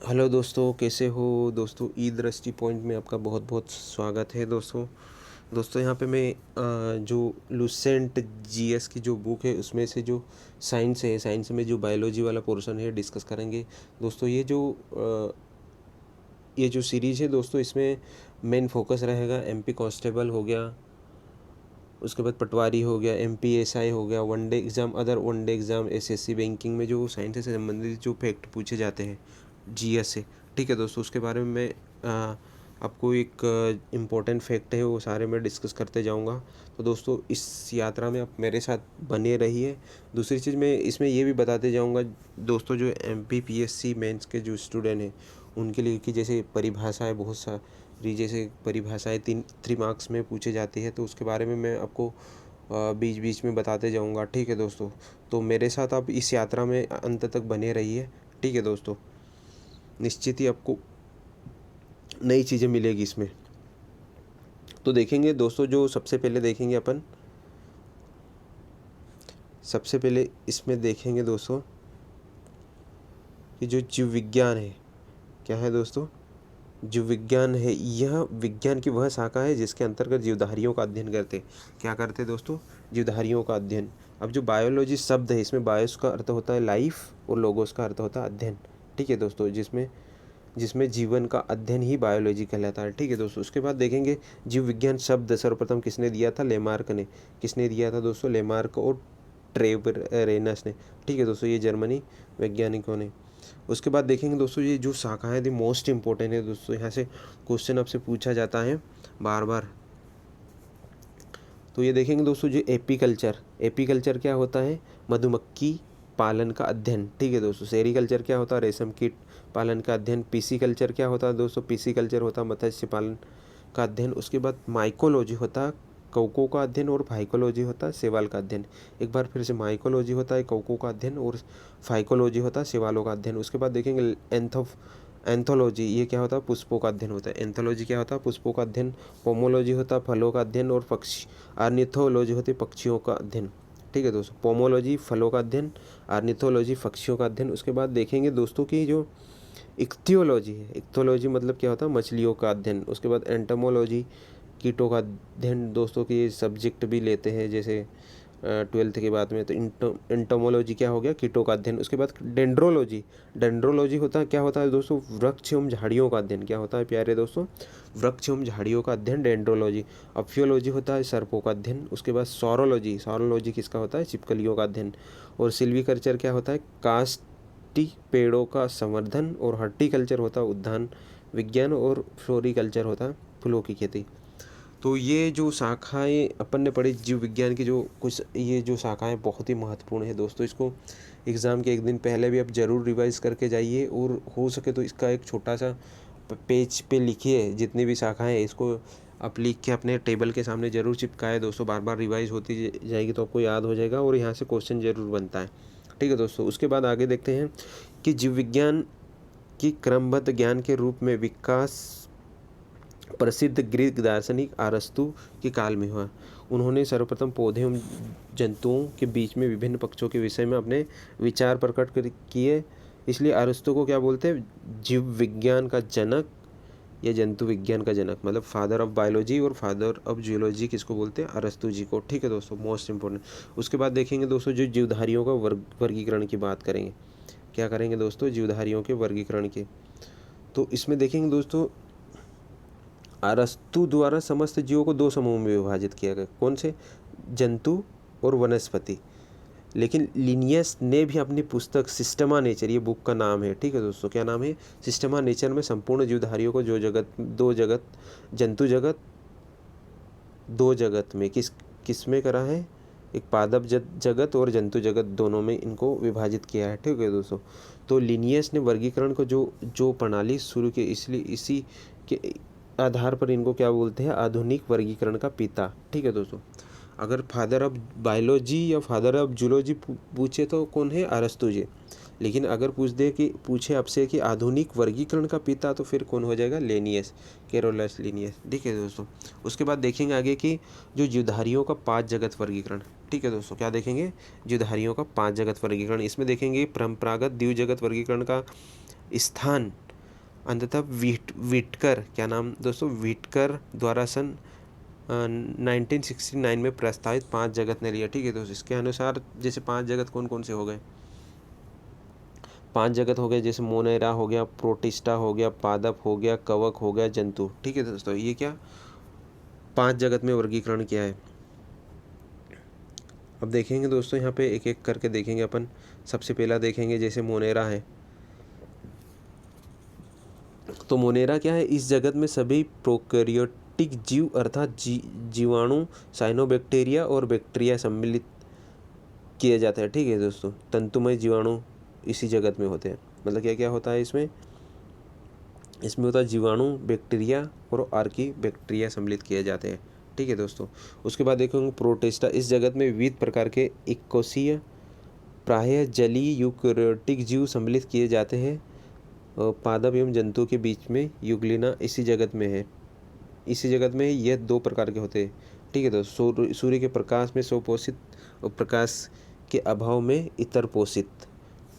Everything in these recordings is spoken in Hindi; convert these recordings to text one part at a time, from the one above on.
हेलो दोस्तों, कैसे हो दोस्तों। ई दृष्टि पॉइंट में आपका बहुत बहुत स्वागत है दोस्तों यहाँ पे मैं जो लुसेंट जीएस की जो बुक है उसमें से जो साइंस में जो बायोलॉजी वाला पोर्शन है डिस्कस करेंगे दोस्तों। ये जो सीरीज़ है दोस्तों, इसमें मेन फोकस रहेगा एमपी कांस्टेबल हो गया, उसके बाद पटवारी हो गया, एमपीएसआई हो गया, one day exam, other one day exam, SSC banking में जो साइंस से संबंधित जो फैक्ट पूछे जाते हैं जीएस से। ठीक है दोस्तों, उसके बारे में मैं आपको एक इम्पोर्टेंट फैक्ट है वो सारे मैं डिस्कस करते जाऊंगा। तो दोस्तों इस यात्रा में आप मेरे साथ बने रहिए। दूसरी चीज़ मैं इसमें ये भी बताते जाऊंगा दोस्तों, जो एमपीपीएससी मेंस के जो स्टूडेंट हैं उनके लिए कि जैसे परिभाषाएं बहुत सारी, जैसे परिभाषाएं 3 मार्क्स में पूछे जाती है, तो उसके बारे में मैं आपको बीच बीच में बताते जाऊंगा। ठीक है दोस्तों, तो मेरे साथ आप इस यात्रा में अंत तक बने रहिए। ठीक है दोस्तों, निश्चित ही आपको नई चीज़ें मिलेगी इसमें। तो देखेंगे दोस्तों, जो सबसे पहले देखेंगे अपन, सबसे पहले इसमें देखेंगे दोस्तों कि जो जीव विज्ञान है, क्या है दोस्तों, जीव विज्ञान है, यह विज्ञान की वह शाखा है जिसके अंतर्गत जीवधारियों का अध्ययन करते। क्या करते दोस्तों? जीवधारियों का अध्ययन। अब जो बायोलॉजी शब्द है, इसमें बायोस का अर्थ होता है लाइफ और लोगोस का अर्थ होता है अध्ययन। ठीक है दोस्तों, जिसमें जिसमें जीवन का अध्ययन ही बायोलॉजी कहलाता है। ठीक है दोस्तों, उसके बाद देखेंगे जीव विज्ञान शब्द सर्वप्रथम किसने दिया था? लेमार्क ने। किसने दिया था दोस्तों? लेमार्क और ट्रेवर रेनस ने। ठीक है दोस्तों, ये जर्मनी वैज्ञानिकों ने। उसके बाद देखेंगे दोस्तों, ये जो शाखाएं थी मोस्ट इंपॉर्टेंट है दोस्तों, यहाँ से क्वेश्चन आपसे पूछा जाता है बार बार। तो ये देखेंगे दोस्तों, जो एपीकल्चर क्या होता है? मधुमक्खी पालन का अध्ययन। ठीक है दोस्तों, सेरीकल्चर क्या होता है? रेशम कीट पालन का अध्ययन। पीसीकल्चर क्या होता है दोस्तों? पीसीकल्चर होता है मत्स्य पालन का अध्ययन। उसके बाद माइकोलॉजी होता है कौकों का अध्ययन, और फाइकोलॉजी होता है शैवाल का अध्ययन। एक बार फिर से, माइकोलॉजी होता है कौकों का अध्ययन और फाइकोलॉजी होता है शैवालों का अध्ययन। उसके बाद देखेंगे एंथोलॉजी, ये क्या होता है? पुष्पों का अध्ययन होता है। एंथोलॉजी क्या होता है? पुष्पों का अध्ययन। पोमोलॉजी होता है फलों का अध्ययन, और पक्षी आर्निथोलॉजी होती है पक्षियों का अध्ययन। ठीक है दोस्तों, पोमोलॉजी फलों का अध्ययन, आर्निथोलॉजी पक्षियों का अध्ययन। उसके बाद देखेंगे दोस्तों की जो इक्थियोलॉजी है, इक्थियोलॉजी मतलब क्या होता है? मछलियों का अध्ययन। उसके बाद एंटोमोलॉजी कीटों का अध्ययन दोस्तों की सब्जेक्ट भी लेते हैं, जैसे 12th के बाद में। तो एंटोमोलॉजी क्या हो गया? कीटों का अध्ययन। उसके बाद डेंड्रोलॉजी होता है, क्या होता है दोस्तों? वृक्ष एवं झाड़ियों का अध्ययन। क्या होता है प्यारे दोस्तों? वृक्ष एवं झाड़ियों का अध्ययन, डेंड्रोलॉजी। अफियोलॉजी होता है सर्पों का अध्ययन। उसके बाद सौरोलॉजी किसका होता है? छिपकलियों का अध्ययन। और सिल्वीकल्चर क्या होता है? काष्ठी पेड़ों का संवर्धन। और हॉर्टिकल्चर होता है उद्यान विज्ञान। और फ्लोरिकल्चर होता है फूलों की खेती। तो ये जो शाखाएं अपन ने पढ़ी जीव विज्ञान की, जो कुछ ये जो शाखाएं बहुत ही महत्वपूर्ण है दोस्तों, इसको एग्ज़ाम के एक दिन पहले भी आप ज़रूर रिवाइज करके जाइए, और हो सके तो इसका एक छोटा सा पेज पे लिखिए। जितनी भी शाखाएं हैं इसको आप लिख के अपने टेबल के सामने ज़रूर चिपकाए दोस्तों। बार बार रिवाइज होती जाएगी तो आपको याद हो जाएगा, और यहाँ से क्वेश्चन ज़रूर बनता है। ठीक है दोस्तों, उसके बाद आगे देखते हैं कि जीव विज्ञान की क्रमबद्ध ज्ञान के रूप में विकास प्रसिद्ध ग्रीक दार्शनिक अरस्तु के काल में हुआ। उन्होंने सर्वप्रथम पौधे एवं जंतुओं के बीच में विभिन्न पक्षों के विषय में अपने विचार प्रकट किए। इसलिए अरस्तु को क्या बोलते हैं? जीव विज्ञान का जनक या जंतु विज्ञान का जनक, मतलब फादर ऑफ बायोलॉजी और फादर ऑफ जियोलॉजी किसको बोलते हैं? अरस्तु जी को। ठीक है दोस्तों, मोस्ट इंपॉर्टेंट। उसके बाद देखेंगे दोस्तों, जो जीवधारियों का वर्गीकरण की बात करेंगे। क्या करेंगे दोस्तों? जीवधारियों के वर्गीकरण के। तो इसमें देखेंगे दोस्तों, अरस्तु द्वारा समस्त जीवों को 2 समूह में विभाजित किया गया। कौन से? जंतु और वनस्पति। लेकिन लिनियस ने भी अपनी पुस्तक सिस्टमा नेचर, ये बुक का नाम है, ठीक है दोस्तों, क्या नाम है? सिस्टमा नेचर में संपूर्ण जीवधारियों को दो जगत, जंतु जगत, 2 जगत में किस में करा है? एक पादप जगत और जंतु जगत, दोनों में इनको विभाजित किया है। ठीक है दोस्तों, तो लिनियस ने वर्गीकरण को जो प्रणाली शुरू की, इसलिए इसी के आधार पर इनको क्या बोलते हैं? आधुनिक वर्गीकरण का पिता। ठीक है दोस्तों, अगर फादर ऑफ बायोलॉजी या फादर ऑफ जूलॉजी पूछे तो कौन है? अरस्तु जी। लेकिन अगर पूछे आपसे कि आधुनिक वर्गीकरण का पिता, तो फिर कौन हो जाएगा? Linnaeus, Carolus Linnaeus. ठीक है दोस्तों, उसके बाद देखेंगे आगे कि जो जीवधारियों का 5 जगत वर्गीकरण। ठीक है दोस्तों, क्या देखेंगे? जीवधारियों का 5 जगत वर्गीकरण। इसमें देखेंगे परंपरागत द्विजगत वर्गीकरण का स्थान अंततः व्हिटकर, क्या नाम दोस्तों, व्हिटकर द्वारा सन 1969 में प्रस्तावित 5 जगत ने लिया। ठीक है दोस्तों, इसके अनुसार जैसे 5 जगत कौन कौन से हो गए, 5 जगत हो गए, जैसे मोनेरा हो गया, प्रोटिस्टा हो गया, पादप हो गया, कवक हो गया, जंतु। ठीक है दोस्तों, ये क्या 5 जगत में वर्गीकरण किया है। अब देखेंगे दोस्तों, यहाँ पे एक एक करके देखेंगे अपन। सबसे पहला देखेंगे जैसे मोनेरा है, तो मोनेरा क्या है, इस जगत में सभी प्रोकैरियोटिक जीव अर्थात जीवाणु, साइनोबैक्टीरिया और बैक्टीरिया सम्मिलित किए जाते हैं। ठीक है दोस्तों, तंतुमय जीवाणु इसी जगत में होते हैं। मतलब क्या क्या होता है इसमें, इसमें होता है जीवाणु, बैक्टीरिया और आर्की बैक्टीरिया सम्मिलित किए जाते हैं। ठीक है दोस्तों, उसके बाद देखेंगे प्रोटिस्टा, इस जगत में विविध प्रकार के एककोषीय प्रायः जलीय यूकेरियोटिक जीव सम्मिलित किए जाते हैं। पादप एवं जंतु के बीच में यूग्लिना इसी जगत में है, इसी जगत में यह 2 प्रकार के होते हैं। ठीक है दोस्तों, सूर्य के प्रकाश में स्वपोषित और प्रकाश के अभाव में इतर पोषित।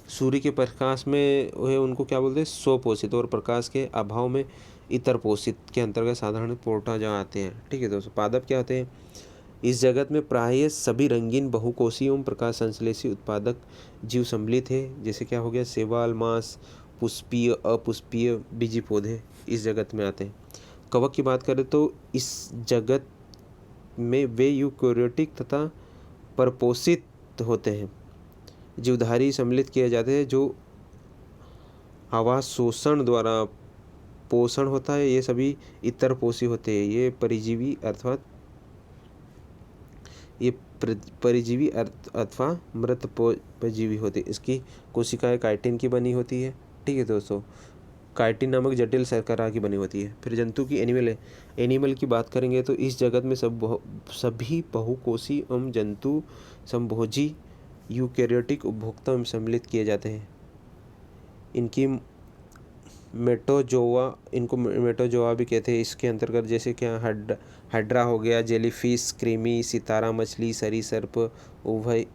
सूर्य के प्रकाश में वह उनको क्या बोलते हैं, स्वपोषित, और प्रकाश के अभाव में इतर पोषित के अंतर्गत साधारण प्रोटोजोआ आते हैं। ठीक है दोस्तों, पादप क्या होते हैं, इस जगत में प्रायः सभी रंगीन बहुकोषीय एवं प्रकाश संश्लेषी उत्पादक जीव सम्मिलित है। जैसे क्या हो गया, शैवाल, मांस, पुष्पीय, अपुष्पीय, बीजी पौधे इस जगत में आते हैं। कवक की बात करें तो इस जगत में वे यूकेरियोटिक तथा परपोषित होते हैं। जीवधारी सम्मिलित किए जाते हैं जो हवा शोषण द्वारा पोषण होता है। ये सभी इतर पोषी होते हैं। ये परिजीवी अर्थात परिजीवी अथवा मृत परजीवी होते हैं। इसकी कोशिकाएं काइटिन की बनी होती है। ठीक है दोस्तों, काइटिन नामक जटिल शर्करा की बनी होती है। फिर जंतु की एनिमल की बात करेंगे तो इस जगत में सभी बहुकोषी एवं जंतु संभोजी यूकेरियोटिक उपभोक्ता में सम्मिलित किए जाते हैं। इनको मेटोजोआ भी कहते हैं। इसके अंतर्गत जैसे क्या हाइड्रा हो गया, जेलीफिश, कृमि, सितारा मछली, सरीसृप, उभय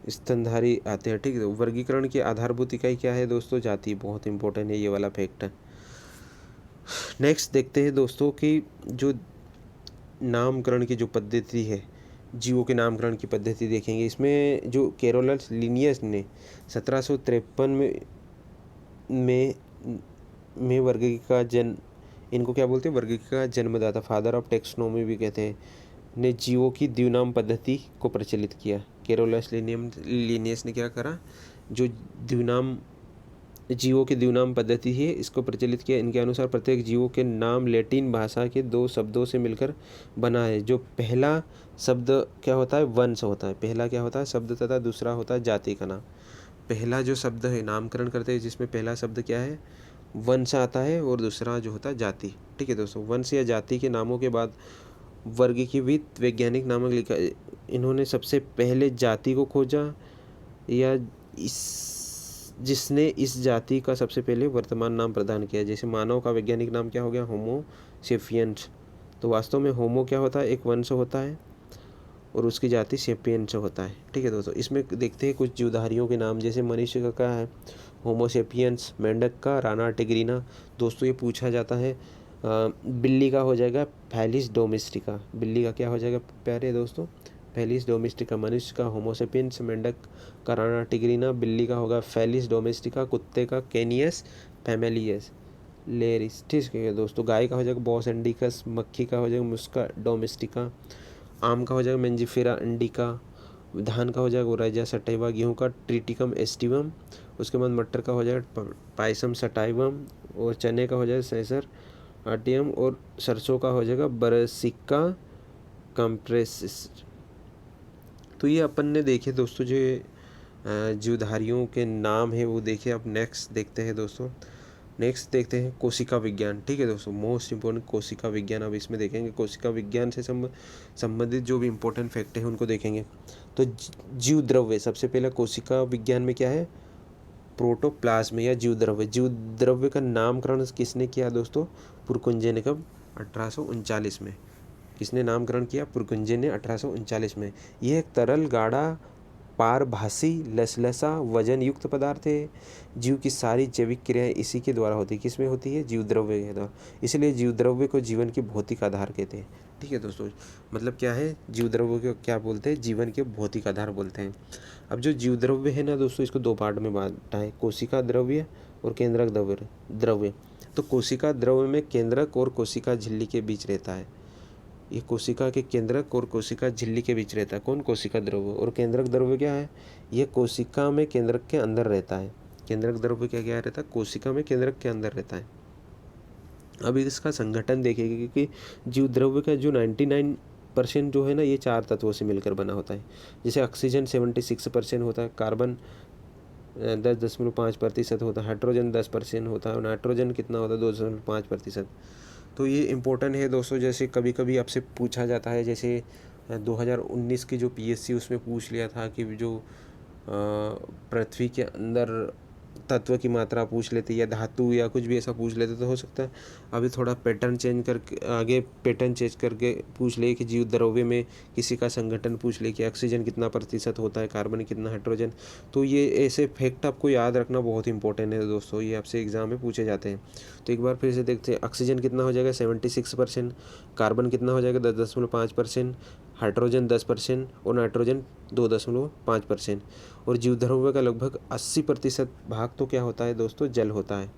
स्तनधारी आते हैं। ठीक है, वर्गीकरण की आधारभूत इकाई क्या है दोस्तों, जाति। बहुत इंपॉर्टेंट है ये वाला फैक्ट। नेक्स्ट देखते हैं दोस्तों कि जो नामकरण की जो पद्धति है, जीवों के नामकरण की पद्धति देखेंगे। इसमें जो कैरोलस लिनियस ने 1753 में वर्गीकरण का इनको क्या बोलते हैं, वर्गीकरण का जन्मदाता, फादर ऑफ टेक्सोनोमी भी कहते हैं, ने जीवों की द्विनाम पद्धति को प्रचलित किया। कैरोलस लिनियस ने क्या करा, जो जीवों की द्विनाम पद्धति है इसको प्रचलित किया। इनके अनुसार प्रत्येक जीवों के नाम लैटिन भाषा के 2 शब्दों से मिलकर बना है। जो पहला शब्द क्या होता है, वंश होता है। पहला क्या होता है, शब्द, तथा दूसरा होता है जाति का नाम। पहला जो शब्द है नामकरण करते हैं जिसमें पहला शब्द क्या है, वंश आता है, और दूसरा जो होता है जाति। ठीक है दोस्तों, वंश या जाति के नामों के बाद वर्गीकृत वैज्ञानिक नामक लिखा। इन्होंने सबसे पहले जाति को खोजा, या जिसने इस जाति का सबसे पहले वर्तमान नाम प्रदान किया। जैसे मानव का वैज्ञानिक नाम क्या हो गया, होमो सेपियंस। तो वास्तव में होमो क्या होता है, एक वंश होता है, और उसकी जाति सेपियंस होता है। ठीक है दोस्तों, इसमें देखते हैं कुछ जीवधारियों के नाम। जैसे मनुष्य का क्या है, होमो सेपियंस, मेंढक का राना टिग्रिना। दोस्तों ये पूछा जाता है। बिल्ली का हो जाएगा फैलिस डोमेस्टिका। बिल्ली का क्या हो जाएगा प्यारे दोस्तों, फैलिस डोमेस्टिका। मनुष्य का होमो सेपियंस, मेंढक का राना टिग्रिना, बिल्ली का होगा फैलिस डोमेस्टिका, कुत्ते का कैनियस फैमिलियस लेरिस। ठीक है दोस्तों, गाय का हो जाएगा बॉस इंडिकस, मक्खी का हो जाएगा मुस्का डोमेस्टिका, आम का हो जाएगा मेंजिफेरा इंडिका, धान का हो जाएगा ओराइजा सटाइवा, गेहूं का ट्रिटिकम एस्टिवम, उसके बाद मटर का हो जाएगा पाइसम सटाइवम, और चने का हो जाएगा सेसर आर्टियम, और सरसों का हो जाएगा बरसिका कंप्रेसिस। तो ये अपन ने देखे दोस्तों जो जीवधारियों के नाम है वो देखे। अब नेक्स्ट देखते हैं दोस्तों, नेक्स्ट देखते हैं कोशिका विज्ञान। ठीक है दोस्तों, मोस्ट इंपॉर्टेंट कोशिका विज्ञान। अब इसमें देखेंगे कोशिका विज्ञान से संबंधित जो भी इम्पोर्टेंट फैक्ट है उनको देखेंगे। तो जीव द्रव्य, सबसे पहले कोशिका विज्ञान में क्या है, प्रोटोप्लाज्म या जीव द्रव्य। जीव द्रव्य का नामकरण किसने किया दोस्तों, पुरकुंजे ने। कब, 1839 में। किसने नामकरण किया, पुरकुंजे ने 1839 में। यह एक तरल गाढ़ा पारभासी लसलसा वजन युक्त पदार्थ है। जीव की सारी जैविक क्रियाएं इसी के द्वारा होती है। किसमें होती है? जीव द्रव्य के द्वारा। इसलिए जीव द्रव्य को जीवन के भौतिक आधार कहते हैं। ठीक है दोस्तों, मतलब क्या है, जीव द्रव्य को क्या बोलते हैं? जीवन के भौतिक आधार बोलते हैं। अब जो जीव द्रव्य है ना दोस्तों, इसको दो पार्ट में बांटा है, कोशिका द्रव्य और केंद्रक द्रव्य। तो कोशिका द्रव्य में केंद्रक और कोशिका झिल्ली के बीच रहता है। ये कोशिका के केंद्रक और कोशिका झिल्ली के बीच रहता है। कौन? कोशिका द्रव्य। और केंद्रक द्रव्य क्या है? ये कोशिका में केंद्रक के अंदर रहता है। केंद्रक द्रव्य क्या क्या रहता है? कोशिका में केंद्रक के अंदर रहता है। अब इसका संगठन देखेंगे, क्योंकि जीव द्रव्य का जो 99% जो है ना, ये 4 तत्वों से मिलकर बना होता है। जैसे ऑक्सीजन 76% होता है, कार्बन 10.5% होता है, हाइड्रोजन 10% होता है, और नाइट्रोजन कितना होता है? 2.5%। तो ये इम्पोर्टेंट है दोस्तों। जैसे कभी कभी आपसे पूछा जाता है, जैसे 2019 की जो PSC उसमें पूछ लिया था कि जो पृथ्वी के अंदर तत्व की मात्रा पूछ लेते या धातु या कुछ भी ऐसा पूछ लेते, तो हो सकता है अभी थोड़ा पैटर्न चेंज करके आगे पैटर्न चेंज करके पूछ ले कि जीव द्रव्य में किसी का संगठन पूछ ले कि ऑक्सीजन कितना प्रतिशत होता है, कार्बन कितना, हाइड्रोजन। तो ये ऐसे फैक्ट आपको याद रखना बहुत इंपॉर्टेंट है दोस्तों, ये आपसे एग्जाम में पूछे जाते हैं। तो एक बार फिर से देखते हैं, ऑक्सीजन कितना हो जाएगा? 76%। कार्बन कितना हो जाएगा? 10.5%। हाइड्रोजन 10% और नाइट्रोजन 2.5%। और जीव द्रव्य का लगभग 80% भाग तो क्या होता है दोस्तों? जल होता है।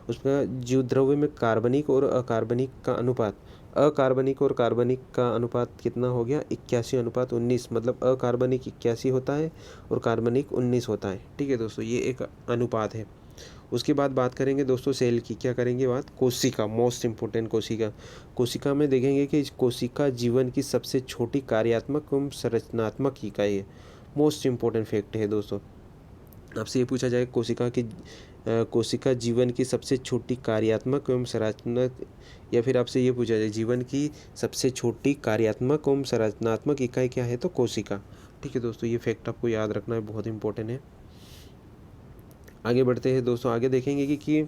उसका जीव द्रव्य में कार्बनिक और अकार्बनिक का अनुपात, अकार्बनिक और कार्बनिक का अनुपात कितना हो गया? 81:19। मतलब अकार्बनिक 81 होता है और कार्बनिक 19 होता है। ठीक है दोस्तों, ये एक अनुपात है। उसके बाद बात करेंगे दोस्तों सेल की। क्या करेंगे बात? कोशिका, मोस्ट इम्पोर्टेंट कोशिका। कोशिका में देखेंगे कि कोशिका जीवन की सबसे छोटी कार्यात्मक एवं संरचनात्मक इकाई है। मोस्ट इम्पोर्टेंट फैक्ट है दोस्तों। आपसे ये पूछा जाए कोशिका जीवन की सबसे छोटी कार्यात्मक एवं संरचनात्मक, या फिर आपसे ये पूछा जाए जीवन की सबसे छोटी कार्यात्मक एवं संरचनात्मक इकाई क्या है? तो कोशिका। ठीक है दोस्तों, ये फैक्ट आपको याद रखना है, बहुत इंपॉर्टेंट है। आगे बढ़ते हैं दोस्तों, आगे देखेंगे कि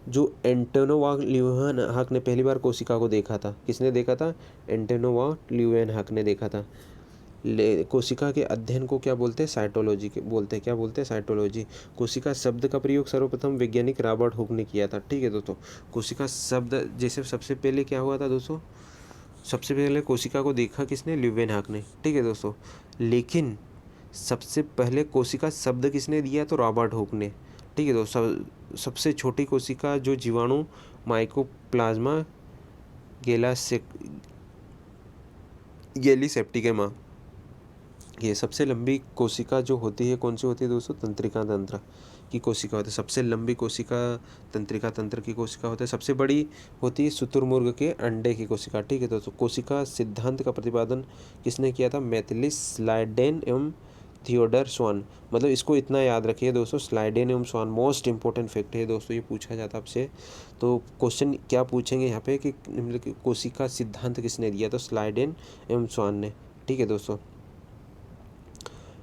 जो एंटोनोवा ल्यूवेनहॉक ने पहली बार कोशिका को देखा था, किसने देखा था? एंटोनोवा ल्यूवेनहॉक ने देखा था। कोशिका के अध्ययन को क्या बोलते हैं? साइटोलॉजी के बोलते हैं। क्या बोलते हैं? साइटोलॉजी। कोशिका शब्द का प्रयोग सर्वप्रथम वैज्ञानिक रॉबर्ट हुक ने किया था। ठीक है दोस्तों, कोशिका शब्द, जैसे सबसे पहले क्या हुआ था दोस्तों? सबसे पहले कोशिका को देखा किसने? ल्यूवेनहॉक ने। ठीक है दोस्तों, लेकिन सबसे पहले कोशिका शब्द किसने दिया? तो रॉबर्ट हुक ने। ठीक है दोस्तों, सबसे छोटी कोशिका जो जीवाणु माइकोप्लाज्मा गैलीसेप्टिकमा, ये सबसे लंबी कोशिका जो होती है, कौन सी होती है दोस्तों? तंत्रिका तंत्र की कोशिका होती है। सबसे लंबी कोशिका तंत्रिका तंत्र की कोशिका होती है। सबसे बड़ी होती है शुतुरमुर्ग के अंडे की कोशिका। ठीक है दोस्तों, कोशिका सिद्धांत का प्रतिपादन किसने किया था? मैथिली स्लाइडेन एवं थियोडर स्वान। मतलब इसको इतना याद रखिए दोस्तों, स्लाइडेन एवं स्वान मोस्ट इंपॉर्टेंट फैक्ट है दोस्तों, ये पूछा जाता है आपसे। तो क्वेश्चन क्या पूछेंगे यहाँ पे कि कोशिका सिद्धांत किसने दिया? तो स्लाइडेन एवं स्वान ने। ठीक है दोस्तों,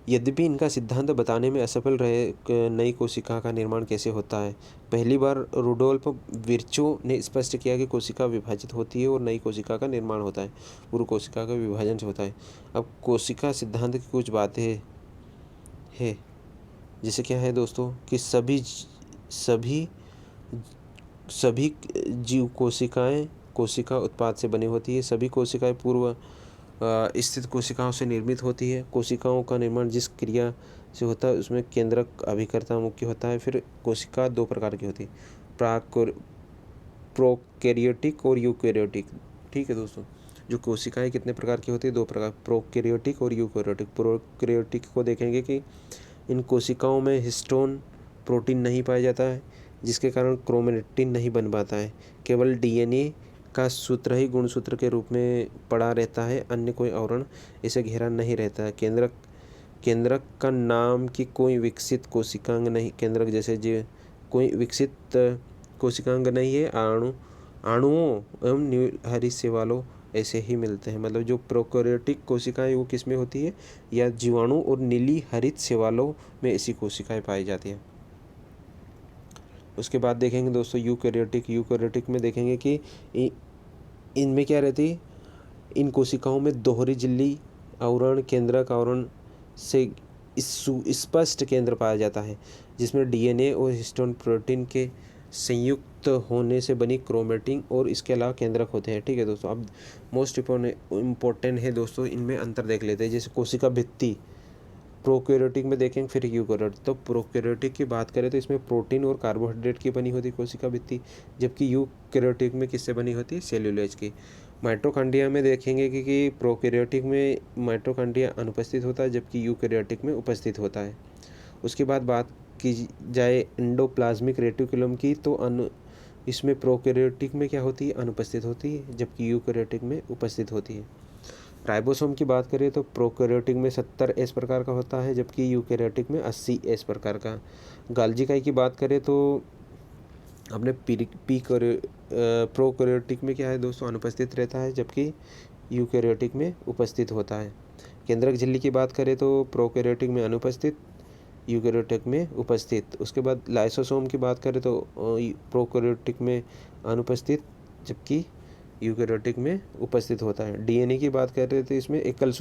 यद्यपि इनका सिद्धांत बताने में असफल रहे नई कोशिका का निर्माण कैसे होता है, पहली बार रुडोल्फ विर्चो ने स्पष्ट किया कि कोशिका विभाजित होती है और नई कोशिका का निर्माण होता है। पूर्व कोशिका का विभाजन से होता है। अब कोशिका सिद्धांत की कुछ बातें है, जैसे क्या है दोस्तों कि सभी जीव कोशिकाएं कोशिका उत्पाद से बनी होती है। सभी कोशिकाएं पूर्व स्थित कोशिकाओं से निर्मित होती है। कोशिकाओं का निर्माण जिस क्रिया से होता है उसमें केंद्रक अभिकर्ता मुख्य होता है। फिर कोशिका 2 प्रकार की होती है, प्रोकैरियोटिक और यूकैरियोटिक। ठीक है दोस्तों, जो कोशिकाएं कितने प्रकार की होती है? 2 प्रकार, प्रोकैरियोटिक और यूकैरियोटिक। प्रोकैरियोटिक को देखेंगे कि इन कोशिकाओं में हिस्टोन प्रोटीन नहीं पाया जाता है, जिसके कारण क्रोमेटिन नहीं बन पाता है। केवल DNA का सूत्र ही गुणसूत्र के रूप में पड़ा रहता है, अन्य कोई आवरण इसे घेरा नहीं रहता है। केंद्रक का नाम की कोई विकसित कोशिकांग नहीं, केंद्रक जैसे कोई विकसित कोशिकांग नहीं है। अणुओं एवं नीलहरित शैवालों ऐसे ही मिलते हैं। मतलब जो प्रोकैरियोटिक कोशिकाएं वो किस में होती है? या जीवाणु और नीली हरित शैवालों में ऐसी कोशिकाएं पाई जाती हैं। उसके बाद देखेंगे दोस्तों यूकैरियोटिक में देखेंगे कि इनमें क्या रहती है? इन कोशिकाओं में दोहरी झिल्ली आवरण केंद्रक आवरण से सुस्पष्ट केंद्र पाया जाता है, जिसमें डीएनए और हिस्टोन प्रोटीन के संयुक्त होने से बनी क्रोमेटिन और इसके अलावा केंद्रक होते हैं। ठीक है दोस्तों, अब मोस्ट इम्पोर्टेंट है दोस्तों, इनमें अंतर देख लेते हैं। जैसे कोशिका भित्ति प्रोकैरियोटिक में देखेंगे, फिर यूकैरियोटिक। तो प्रोकैरियोटिक की बात करें तो इसमें प्रोटीन और कार्बोहाइड्रेट की बनी होती है कोशिका भित्ति, जबकि यूकैरियोटिक में किससे बनी होती है? सेल्यूलोज की। माइटोकॉन्ड्रिया में देखेंगे कि प्रोकैरियोटिक में माइटोकॉन्ड्रिया अनुपस्थित होता है, जबकि यूकैरियोटिक में उपस्थित होता है। उसके बाद बात की जाए एंडोप्लाज्मिक रेटिकुलम की, तो इसमें प्रोकैरियोटिक में क्या होती है? अनुपस्थित होती है, जबकि यूकैरियोटिक में उपस्थित होती है। राइबोसोम की बात करें तो प्रोकैरियोटिक में 70 एस प्रकार का होता है, जबकि यूकैरियोटिक में 80 एस प्रकार का। गाल्जी इकाई की बात करें तो अपने प्रोकैरियोटिक में क्या है दोस्तों? अनुपस्थित रहता है, जबकि यूकैरियोटिक में उपस्थित होता है। केंद्रक झिल्ली की बात करें तो प्रोकैरियोटिक में अनुपस्थित, यूकैरियोटिक में उपस्थित। उसके बाद लाइसोसोम की बात करें तो प्रोकैरियोटिक में अनुपस्थित, जबकि यूकैरियोटिक में उपस्थित होता है। डीएनए की बात कर रहे थे, इसमें एकल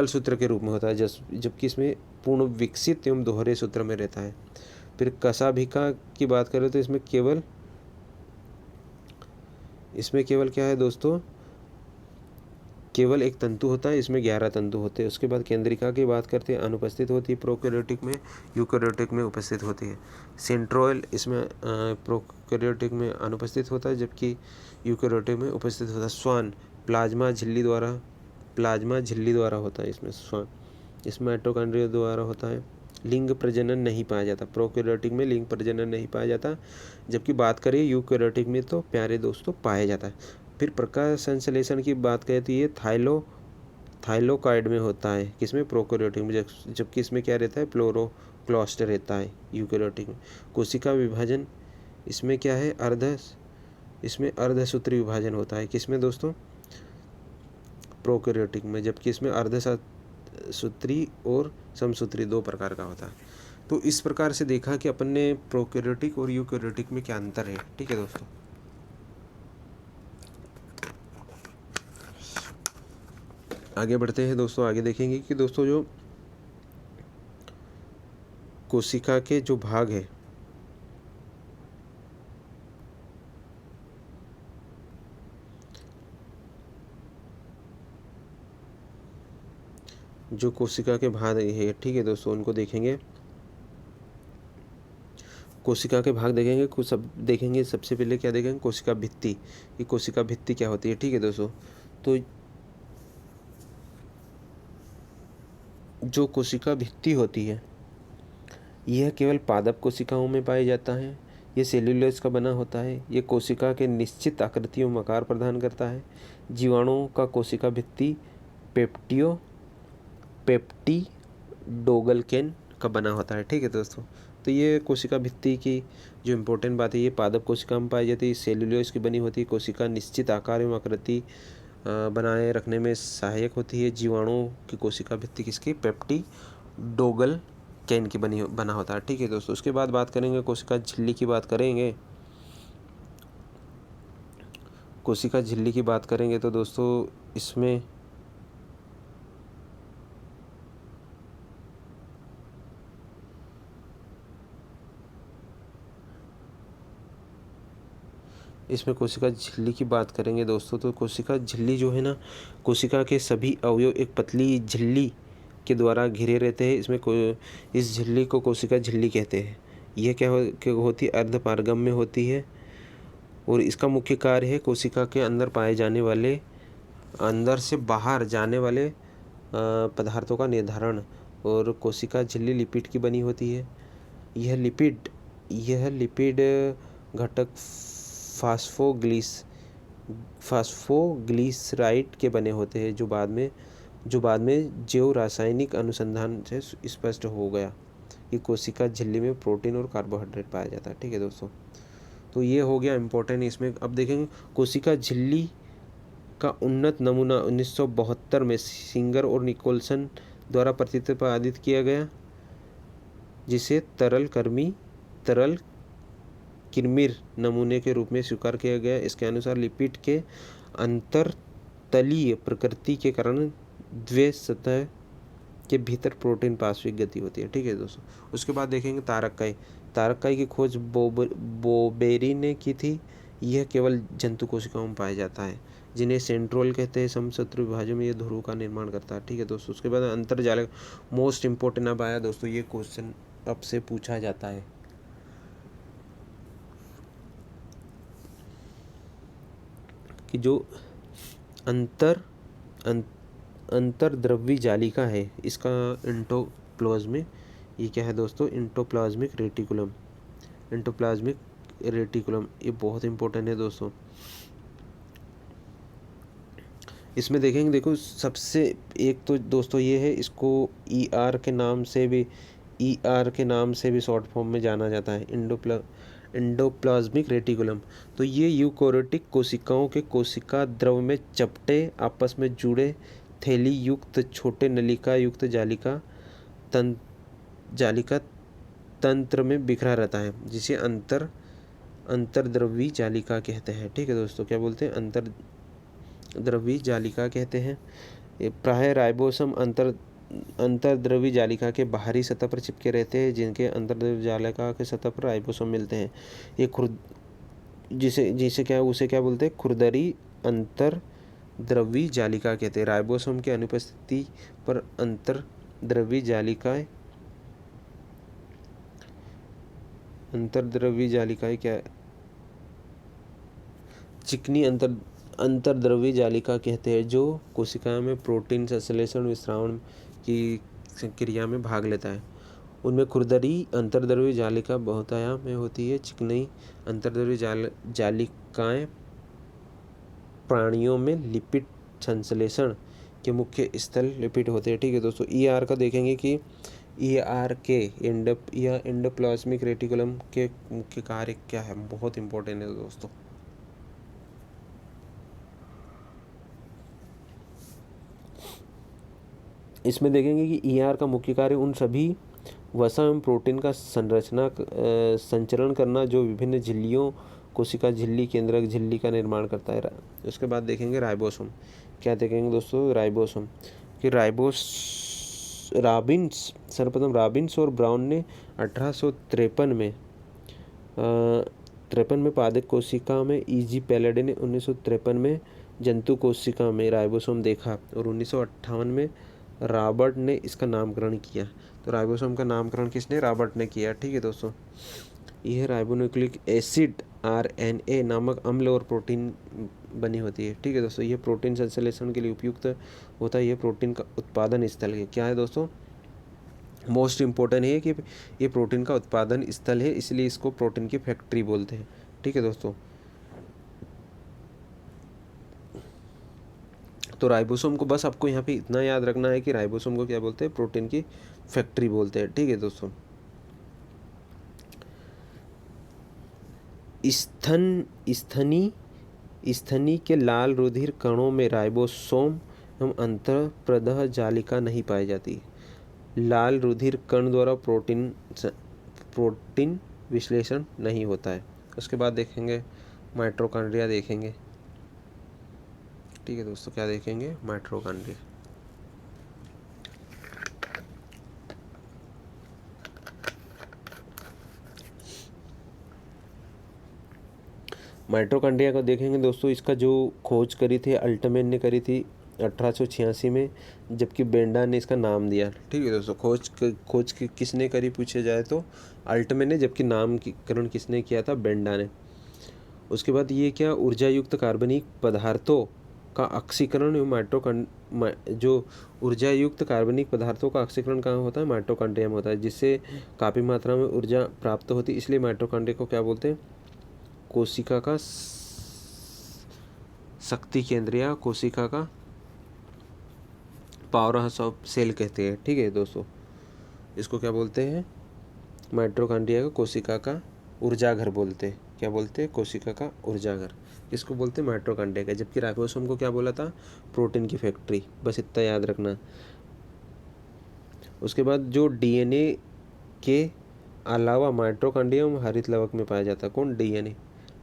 सूत्र के रूप में होता है, जबकि इसमें पूर्ण विकसित एवं दोहरे सूत्र में रहता है। फिर कशाभिका की बात करें तो इसमें केवल क्या है दोस्तों? केवल एक तंतु होता है, इसमें 11 तंतु होते हैं। उसके बाद केंद्रिका की बात करते हैं, अनुपस्थित होती है प्रोकैरियोटिक में, यूकैरियोटिक में उपस्थित होती है। सेंट्रोइल इसमें प्रोकैरियोटिक में अनुपस्थित होता है, जबकि यूकैरियोटिक में उपस्थित होता है। स्वान प्लाज्मा झिल्ली द्वारा होता है। इसमें स्वान, इसमें माइटोकॉन्ड्रिया द्वारा होता है। लिंग प्रजनन नहीं पाया जाता, प्रोकैरियोटिक में लिंग प्रजनन नहीं पाया जाता, जबकि बात करें यूकैरियोटिक में तो प्यारे दोस्तों पाया जाता है। फिर प्रकाश संश्लेषण की बात करें तो ये थाइलोकाइड में होता है, किसमें? प्रोकैरियोटिक में, जबकि इसमें क्या रहता है? क्लोरोप्लास्ट रहता है यूकैरियोटिक में। कोशिका विभाजन इसमें क्या है? इसमें अर्धसूत्री विभाजन होता है, किसमें दोस्तों? प्रोकैरियोटिक में, जबकि इसमें अर्धसूत्री और समसूत्री 2 प्रकार का होता है। तो इस प्रकार से देखा कि अपन ने प्रोकैरियोटिक और यूकैरियोटिक में क्या अंतर है। ठीक है दोस्तों, आगे बढ़ते हैं दोस्तों। आगे देखेंगे कि दोस्तों जो कोशिका के जो भाग है, जो कोशिका के भाग है, ठीक है दोस्तों, उनको देखेंगे। कोशिका के भाग देखेंगे, कुछ सब देखेंगे। सबसे पहले क्या देखेंगे? कोशिका भित्ति। ये कोशिका भित्ति क्या होती है? ठीक है दोस्तों, तो जो कोशिका भित्ति होती है, यह केवल पादप कोशिकाओं में पाया जाता है। ये सेल्यूलोज का बना होता है। ये कोशिका के निश्चित आकृति एवं आकार प्रदान करता है। जीवाणुओं का कोशिका भित्ति पेप्टिडोग्लैकन का बना होता है। ठीक है दोस्तों, तो ये कोशिका भित्ति की जो इम्पोर्टेंट बात है, ये पादप कोशिका में पाई जाती है। सेल्यूलोज की बनी होती है। कोशिका निश्चित आकार एवं आकृति बनाए रखने में सहायक होती है। जीवाणुओं की कोशिका भित्ति किसकी? पेप्टिडोग्लैकन की बना होता है। ठीक है दोस्तों, उसके बाद बात करेंगे कोशिका झिल्ली की बात करेंगे। कोशिका झिल्ली की बात करेंगे तो दोस्तों इसमें कोशिका झिल्ली की बात करेंगे दोस्तों, तो कोशिका झिल्ली जो है ना, कोशिका के सभी अवयव एक पतली झिल्ली के द्वारा घिरे रहते हैं। इस झिल्ली को कोशिका झिल्ली कहते हैं। यह क्या होती है? अर्धपारगम्य होती है, और इसका मुख्य कार्य है कोशिका के अंदर पाए जाने वाले, अंदर से बाहर जाने वाले पदार्थों का निर्धारण। और कोशिका झिल्ली लिपिड की बनी होती है। यह लिपिड घटक फास्फोग्लिसराइड के बने होते हैं, जो बाद में जैव रासायनिक अनुसंधान से स्पष्ट हो गया कि कोशिका झिल्ली में प्रोटीन और कार्बोहाइड्रेट पाया जाता है। ठीक है दोस्तों, तो ये हो गया इम्पोर्टेंट। इसमें अब देखेंगे कोशिका झिल्ली का उन्नत नमूना 1972 में सिंगर और निकोलसन द्वारा प्रतिपादित किया गया, जिसे तरल किरमिर नमूने के रूप में स्वीकार किया गया। इसके अनुसार लिपिड के अंतरतलीय प्रकृति के कारण द्विसतह के भीतर प्रोटीन पार्श्विक गति होती है। ठीक है दोस्तों। उसके बाद देखेंगे तारक काई की खोज बोबेरी ने की थी। यह केवल जंतु कोशिकाओं में पाया जाता है, जिन्हें सेंट्रोल कहते हैं। समशत्रु विभाजन में यह ध्रुव का निर्माण करता है। ठीक है दोस्तों। उसके बाद अंतर्जालक, मोस्ट इंपॉर्टेंट अब आया दोस्तों, ये क्वेश्चन अब से पूछा जाता है कि जो अंतर्द्रव्यी जालिका है, इसका एंडोप्लाज्मिक, ये क्या है दोस्तों, एंडोप्लाज्मिक रेटिकुलम, ये बहुत इंपॉर्टेंट है दोस्तों। इसमें देखेंगे, देखो सबसे एक तो दोस्तों ये है, इसको ER के नाम से भी शॉर्ट फॉर्म में जाना जाता है, एंडोप्लाज्मिक रेटिकुलम। तो ये यूकोरियोटिक कोशिकाओं के कोशिका द्रव में चपटे, आपस में जुड़े, थैली युक्त छोटे नलिका युक्त जालिका तंत्र में बिखरा रहता है, जिसे अंतर्द्रव्यी जालिका कहते हैं। ठीक है दोस्तों। क्या बोलते हैं, अंतर्द्रव्यी जालिका कहते हैं। प्राय राइबोसोम अंतर्द्रव्यी जालिका के बाहरी सतह पर चिपके रहते हैं, जिनके अंतर्द्रव्यी जालिका के सतह पर राइबोसोम मिलते हैं। ये उसे क्या बोलते हैं, खुरदरी अंतर्द्रव्यी जालिका कहते हैं। राइबोसोम की अनुपस्थिति पर अंतर्द्रव्यी जालिकाएं क्या, चिकनी अंतर्द्रव्यी जालिका कहते हैं, जो कोशिका में प्रोटीन संश्लेषण विस्तारण की क्रिया में भाग लेता है। उनमें खुरदरी अंतर्द्रव्यी जालिका बहुतायत में होती है। चिकनी अंतर्द्रव्यी जालिकाएं प्राणियों में लिपिड संश्लेषण के मुख्य स्थल लिपिड होते हैं। ठीक है दोस्तों। ER का देखेंगे कि ER के एंडोप्लाज्मिक रेटिकुलम के मुख्य कार्य क्या है, बहुत इंपॉर्टेंट है दोस्तों। इसमें देखेंगे कि ER का मुख्य कार्य उन सभी वसा एवं प्रोटीन का संचरण करना जो विभिन्न झिल्लियों, कोशिका झिल्ली, केंद्रक झिल्ली का निर्माण करता है। उसके बाद देखेंगे राइबोसोम। क्या देखेंगे दोस्तों, राइबोसोम कि सर्वप्रथम रॉबिन्स और ब्राउन ने 1853 में पादप कोशिका में, E.G. पैलेडे ने 1953 में जंतु कोशिका में राइबोसोम देखा, और 1958 में रॉबर्ट ने इसका नामकरण किया। तो राइबोसोम का नामकरण किसने, रॉबर्ट ने किया। ठीक है दोस्तों। यह राइबोन्यूक्लिक एसिड RNA नामक अम्ल और प्रोटीन बनी होती है। ठीक है दोस्तों। यह प्रोटीन संश्लेषण के लिए उपयुक्त होता है। यह प्रोटीन का उत्पादन स्थल है। क्या है दोस्तों, मोस्ट इम्पोर्टेंट है कि ये प्रोटीन का उत्पादन स्थल है, इसलिए इसको प्रोटीन की फैक्ट्री बोलते हैं। ठीक है दोस्तों। तो राइबोसोम को बस आपको यहाँ पे इतना याद रखना है कि राइबोसोम को क्या बोलते हैं, प्रोटीन की फैक्ट्री बोलते हैं। ठीक है दोस्तों। स्थनी के लाल रुधिर कणों में राइबोसोम एवं अंतःप्रदह जालिका नहीं पाई जाती। लाल रुधिर कण द्वारा प्रोटीन विश्लेषण नहीं होता है। उसके बाद देखेंगे माइटोकॉन्ड्रिया देखेंगे। ठीक है दोस्तों। क्या देखेंगे, माइटोकॉन्ड्रिया। माइटोकॉन्ड्रिया को देखेंगे दोस्तों। इसका जो खोज करी थी अल्टमैन ने करी थी 1886 में, जबकि बेंडा ने इसका नाम दिया। ठीक है दोस्तों। खोज किसने करी पूछे जाए तो अल्टमैन ने, जबकि नामकरण किसने किया था, बेंडा ने। उसके बाद ये क्या, ऊर्जा युक्त कार्बनिक पदार्थों का ऑक्सीकरण जो ऊर्जा युक्त कार्बनिक पदार्थों का ऑक्सीकरण कहाँ होता है, माइटोकॉन्ड्रिया में होता है, जिससे काफ़ी मात्रा में ऊर्जा प्राप्त होती है। इसलिए माइटोकॉन्ड्रिया को क्या बोलते हैं, कोशिका का शक्ति केंद्र या कोशिका का पावर हाउस ऑफ सेल कहते हैं। ठीक है दोस्तों। इसको क्या बोलते हैं, माइटोकॉन्ड्रिया को कोशिका का ऊर्जा घर बोलते हैं। क्या बोलते हैं, कोशिका का ऊर्जा घर। इसको बोलते हैं माइटोकॉन्ड्रिया का। जबकि राइबोसोम को क्या बोला था, प्रोटीन की फैक्ट्री। बस इतना याद रखना। उसके बाद जो DNA के अलावा माइटोकॉन्ड्रिया हरित लवक में पाया जाता है। कौन,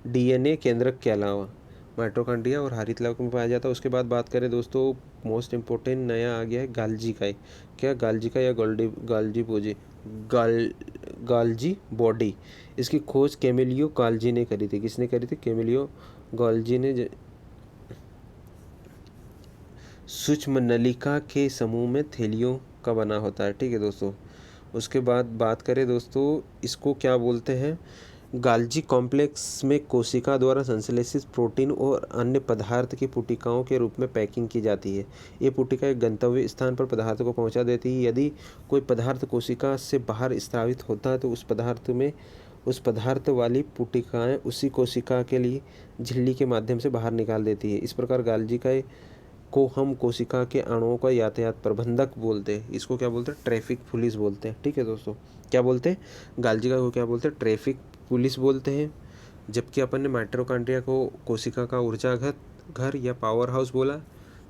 DNA केंद्रक के अलावा माइटोकॉन्ड्रिया और हरित लवक में पाया जाता है। उसके बाद बात करें दोस्तों मोस्ट इम्पोर्टेंट नया आ गया है गाल्जी का। क्या गाल्जी का या गाल्जी बोजी गाल्जी बॉडी, इसकी खोज कैमिलियो गाल्जी ने करी थी। किसने करी थी? कैमिलियो गाल्जी ने। सूक्ष्म नलिका के समूह में थैलियों का बना होता है। ठीक है दोस्तों। उसके बाद बात करें दोस्तों, इसको क्या बोलते हैं? गाल्जी कॉम्प्लेक्स में कोशिका द्वारा संश्लेषित प्रोटीन और अन्य पदार्थ की पुटिकाओं के रूप में पैकिंग की जाती है। ये पुटिका एक गंतव्य स्थान पर पदार्थ को पहुंचा देती है। यदि कोई पदार्थ कोशिका से बाहर स्रावित होता है तो उस पदार्थ वाली पुटिकाएं उसी कोशिका के लिए झिल्ली के माध्यम से बाहर निकाल देती है। इस प्रकार गाल्जी को हम कोशिका के अणुओं का यातायात प्रबंधक बोलते हैं। इसको क्या बोलते हैं? ट्रैफिक पुलिस बोलते हैं। ठीक है दोस्तों। क्या बोलते हैं? गाल्जी को क्या बोलते हैं? ट्रैफिक पुलिस बोलते हैं। जबकि अपन ने माइटोकॉन्ड्रिया को कोशिका का ऊर्जा घर या पावर हाउस बोला।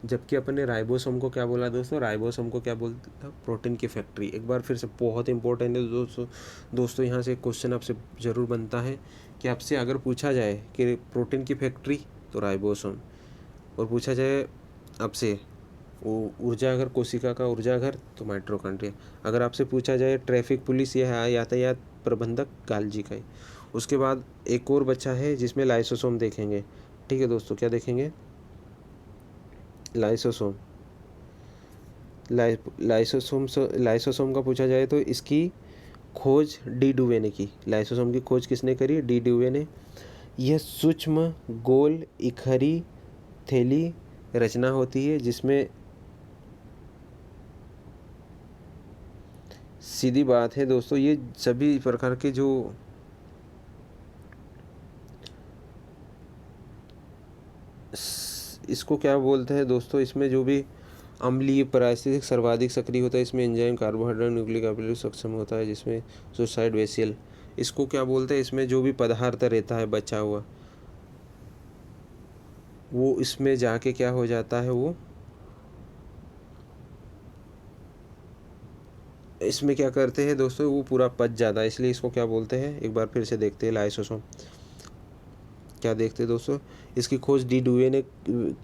जबकि अपन ने राइबोसोम को क्या बोला दोस्तों? राइबोसोम को क्या बोलते था? प्रोटीन की फैक्ट्री। एक बार फिर से बहुत इंपॉर्टेंट है दोस्तों यहाँ से क्वेश्चन आपसे ज़रूर बनता है कि आपसे अगर पूछा जाए कि प्रोटीन की फैक्ट्री तो राइबोसोम, और पूछा जाए आपसे ऊर्जा घर, कोशिका का ऊर्जा घर तो माइटोकॉन्ड्रिया। अगर आपसे पूछा जाए ट्रैफिक पुलिस या यातायात प्रबंधक, गाल्जी का। उसके बाद एक और बच्चा है जिसमें लाइसोसोम देखेंगे। ठीक है दोस्तों। क्या देखेंगे? लाइसोसोम। लाइसोसोम का पूछा जाए तो इसकी खोज डी डुवे ने की। लाइसोसोम की खोज किसने करी? डी डुवे ने। यह सूक्ष्म गोल इकहरी थैली रचना होती है जिसमें सीधी बात है दोस्तों, ये सभी प्रकार के जो इसको क्या बोलते हैं दोस्तों, इसमें जो भी अम्लीय पारिस्थितिक सर्वाधिक सक्रिय होता है, इसमें एंजाइम, कार्बोहाइड्रेट, न्यूक्लिक एसिड सक्षम होता है, जिसमें सुसाइड वेसियल। इसको क्या बोलते हैं? इसमें जो भी पदार्थ रहता है बचा हुआ, वो इसमें जाके क्या हो जाता है? वो इसमें क्या करते हैं दोस्तों? वो पूरा पच जाता है, इसलिए इसको क्या बोलते हैं? एक बार फिर से देखते हैं लाइसोसोम। क्या देखते हैं दोस्तों? इसकी खोज डी डुवे ने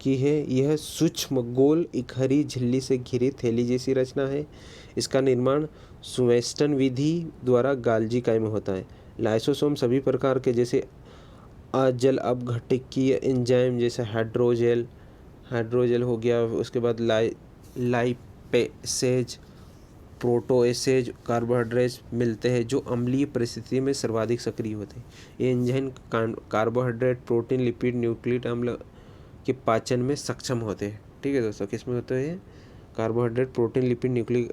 की है। यह सूक्ष्म गोल इकहरी झिल्ली से घिरी थैली जैसी रचना है। इसका निर्माण सुवेस्टन विधि द्वारा गाल्जी काय में होता है। लाइसोसोम सभी प्रकार के जैसे जल अपघटकीय एंजाइम जैसे हाइड्रोजेल हो गया, उसके बाद लाइपेसेज, प्रोटोएसेज, कार्बोहाइड्रेट्स मिलते हैं जो अम्लीय परिस्थिति में सर्वाधिक सक्रिय होते हैं। ये enzyme carbohydrate, protein, lipid, nucleic अम्ल के पाचन में सक्षम होते हैं। ठीक है दोस्तों। किस में होते हैं? कार्बोहाइड्रेट, प्रोटीन, लिपिड, न्यूक्लिक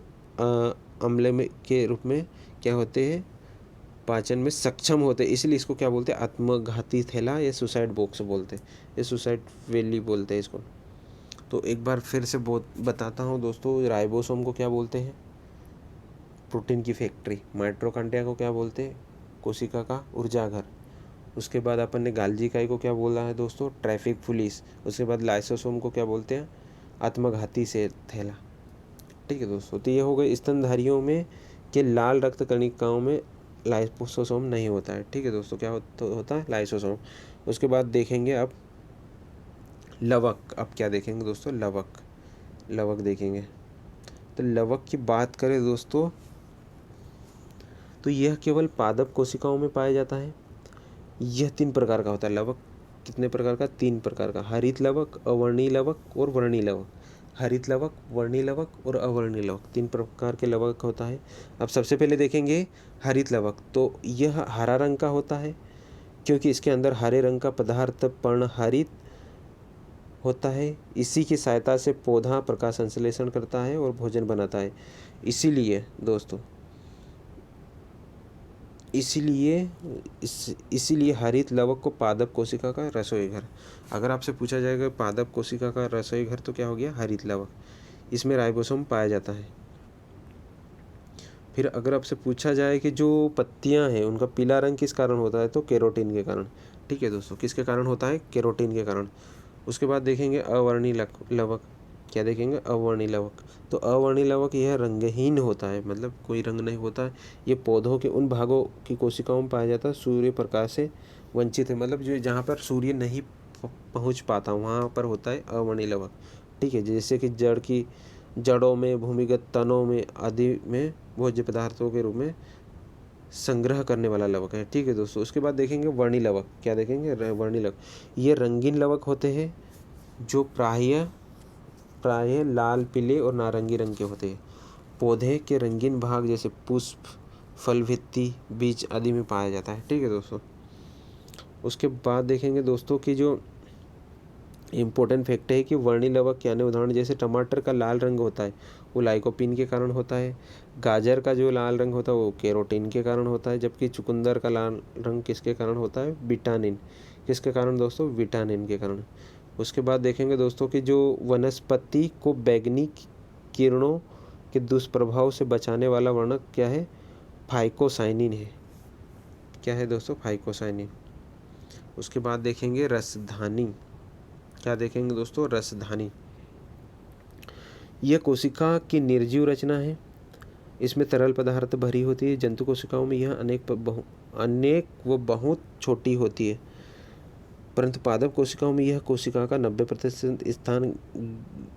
अम्ल में के रूप में क्या होते हैं? पाचन में सक्षम होते हैं। इसलिए इसको क्या बोलते हैं? आत्मघाती थैला या सुसाइड बॉक्स बोलते हैं, या सुसाइड वैली बोलते हैं इसको। तो एक बार फिर से बताता हूँ दोस्तों, राइबोसोम को क्या बोलते हैं? प्रोटीन की फैक्ट्री। माइटोकॉन्ड्रिया को क्या बोलते हैं? कोशिका का ऊर्जा घर। उसके बाद अपन ने गाल्जी काय को क्या बोला है दोस्तों? Traffic police. उसके बाद लाइसोसोम को क्या बोलते हैं? आत्मघाती से थैला। ठीक है दोस्तों। तो ये हो गए स्तनधारियों में के लाल रक्त कणिकाओं में लाइसोसोम नहीं होता है। ठीक है दोस्तों। क्या होता है? लाइसोसोम। उसके बाद देखेंगे अब लवक। अब क्या देखेंगे दोस्तों? लवक देखेंगे। तो लवक की बात करें दोस्तों तो यह केवल पादप कोशिकाओं में पाया जाता है। यह 3 प्रकार का होता है। लवक कितने प्रकार का? 3 प्रकार का। हरित लवक, अवर्णीय लवक और वर्णीय लवक। हरित लवक, वर्णीय लवक और अवर्णीय लवक, 3 प्रकार के लवक होता है। अब सबसे पहले देखेंगे हरित लवक। तो यह हरा रंग का होता है क्योंकि इसके अंदर हरे रंग का पदार्थ पर्णहरित होता है। इसी की सहायता से पौधा प्रकाश संश्लेषण करता है और भोजन बनाता है। इसीलिए हरित लवक को पादप कोशिका का रसोई घर। अगर आपसे पूछा जाएगा पादप कोशिका का रसोई घर तो क्या हो गया? हरित लवक। इसमें राइबोसोम पाया जाता है। फिर अगर आपसे पूछा जाए कि जो पत्तियां हैं उनका पीला रंग किस कारण होता है तो केरोटीन के कारण। ठीक है दोस्तों। किसके कारण होता है? केरोटीन के कारण। उसके बाद देखेंगे अवर्णीय लवक। क्या देखेंगे? अवर्णीय लवक। तो अवर्णीय लवक यह रंगहीन होता है, मतलब कोई रंग नहीं होता है। ये पौधों के उन भागों की कोशिकाओं में पाया जाता है सूर्य प्रकाश से वंचित है, मतलब जो जहाँ पर सूर्य नहीं पहुँच पाता वहाँ पर होता है अवर्णीय लवक। ठीक है, जैसे कि जड़ों में, भूमिगत तनों में आदि में भोज्य पदार्थों के रूप में संग्रह करने वाला लवक है। ठीक है दोस्तों। उसके बाद देखेंगे वर्णी लवक। क्या देखेंगे? वर्णी लवक। ये रंगीन लवक होते हैं जो प्राय लाल, पीले और नारंगी रंग के होते हैं। पौधे के रंगीन भाग जैसे पुष्प, फल, भित्ति, बीज आदि में पाया जाता है। ठीक है दोस्तों। उसके बाद देखेंगे दोस्तों कि जो इम्पोर्टेंट फैक्ट है कि वर्णी लवक के अन्य उदाहरण जैसे टमाटर का लाल रंग होता है वो लाइकोपीन के कारण होता है। गाजर का जो लाल रंग होता है वो कैरोटीन के कारण होता है। जबकि चुकंदर का लाल रंग किसके कारण होता है? विटामिन। किसके कारण दोस्तों? विटामिन के कारण। उसके बाद देखेंगे दोस्तों कि जो वनस्पति को बैगनी किरणों के दुष्प्रभाव से बचाने वाला वर्णक क्या है? फाइकोसाइनिन है। क्या है दोस्तों? फाइकोसाइनिन। उसके बाद देखेंगे रसधानी। क्या देखेंगे दोस्तों? रसधानी। यह कोशिका की निर्जीव रचना है। इसमें तरल पदार्थ भरी होती है। जंतु कोशिकाओं में यह अनेक व बहुत छोटी होती है, परंतु पादप कोशिकाओं में यह कोशिका का 90% स्थान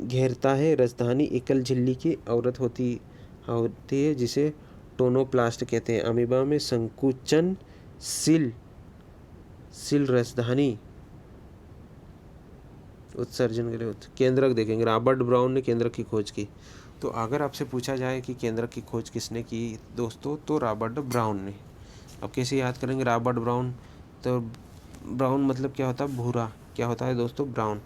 घेरता है। रसधानी एकल झिल्ली की आवृत होती है जिसे टोनोप्लास्ट कहते हैं। अमीबा में संकुचनशील रसधानी उत्सर्जन के लिए केंद्रक देखेंगे। रॉबर्ट ब्राउन ने केंद्रक की खोज की। तो अगर आपसे पूछा जाए कि केंद्रक की खोज किसने की दोस्तों, तो रॉबर्ट ब्राउन ने। अब कैसे याद करेंगे रॉबर्ट ब्राउन? तो ब्राउन मतलब क्या होता है? भूरा। क्या होता है दोस्तों? ब्राउन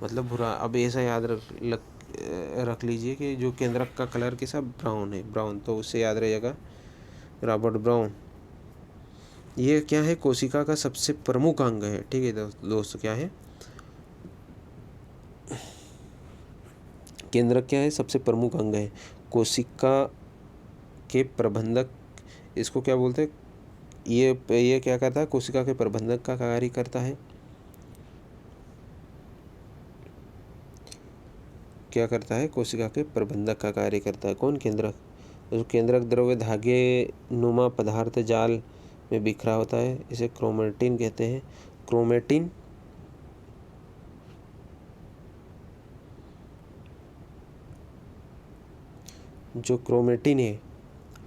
मतलब भूरा। अब ऐसा याद रख लीजिए कि जो केंद्रक का कलर कैसा? ब्राउन है, ब्राउन। तो उससे याद रहेगा रॉबर्ट ब्राउन। ये क्या है? कोशिका का सबसे प्रमुख अंग है। ठीक है दोस्तों। क्या है? केंद्रक क्या है? सबसे प्रमुख अंग है। कोशिका के प्रबंधक इसको क्या बोलते हैं? ये क्या करता है? कोशिका के प्रबंधक का कार्य करता है। क्या करता है? कोशिका के प्रबंधक का कार्य करता है। कौन? केंद्रक। तो केंद्रक द्रव्य धागे नुमा पदार्थ जाल में बिखरा होता है। इसे क्रोमेटिन कहते हैं। क्रोमेटिन जो क्रोमेटिन है,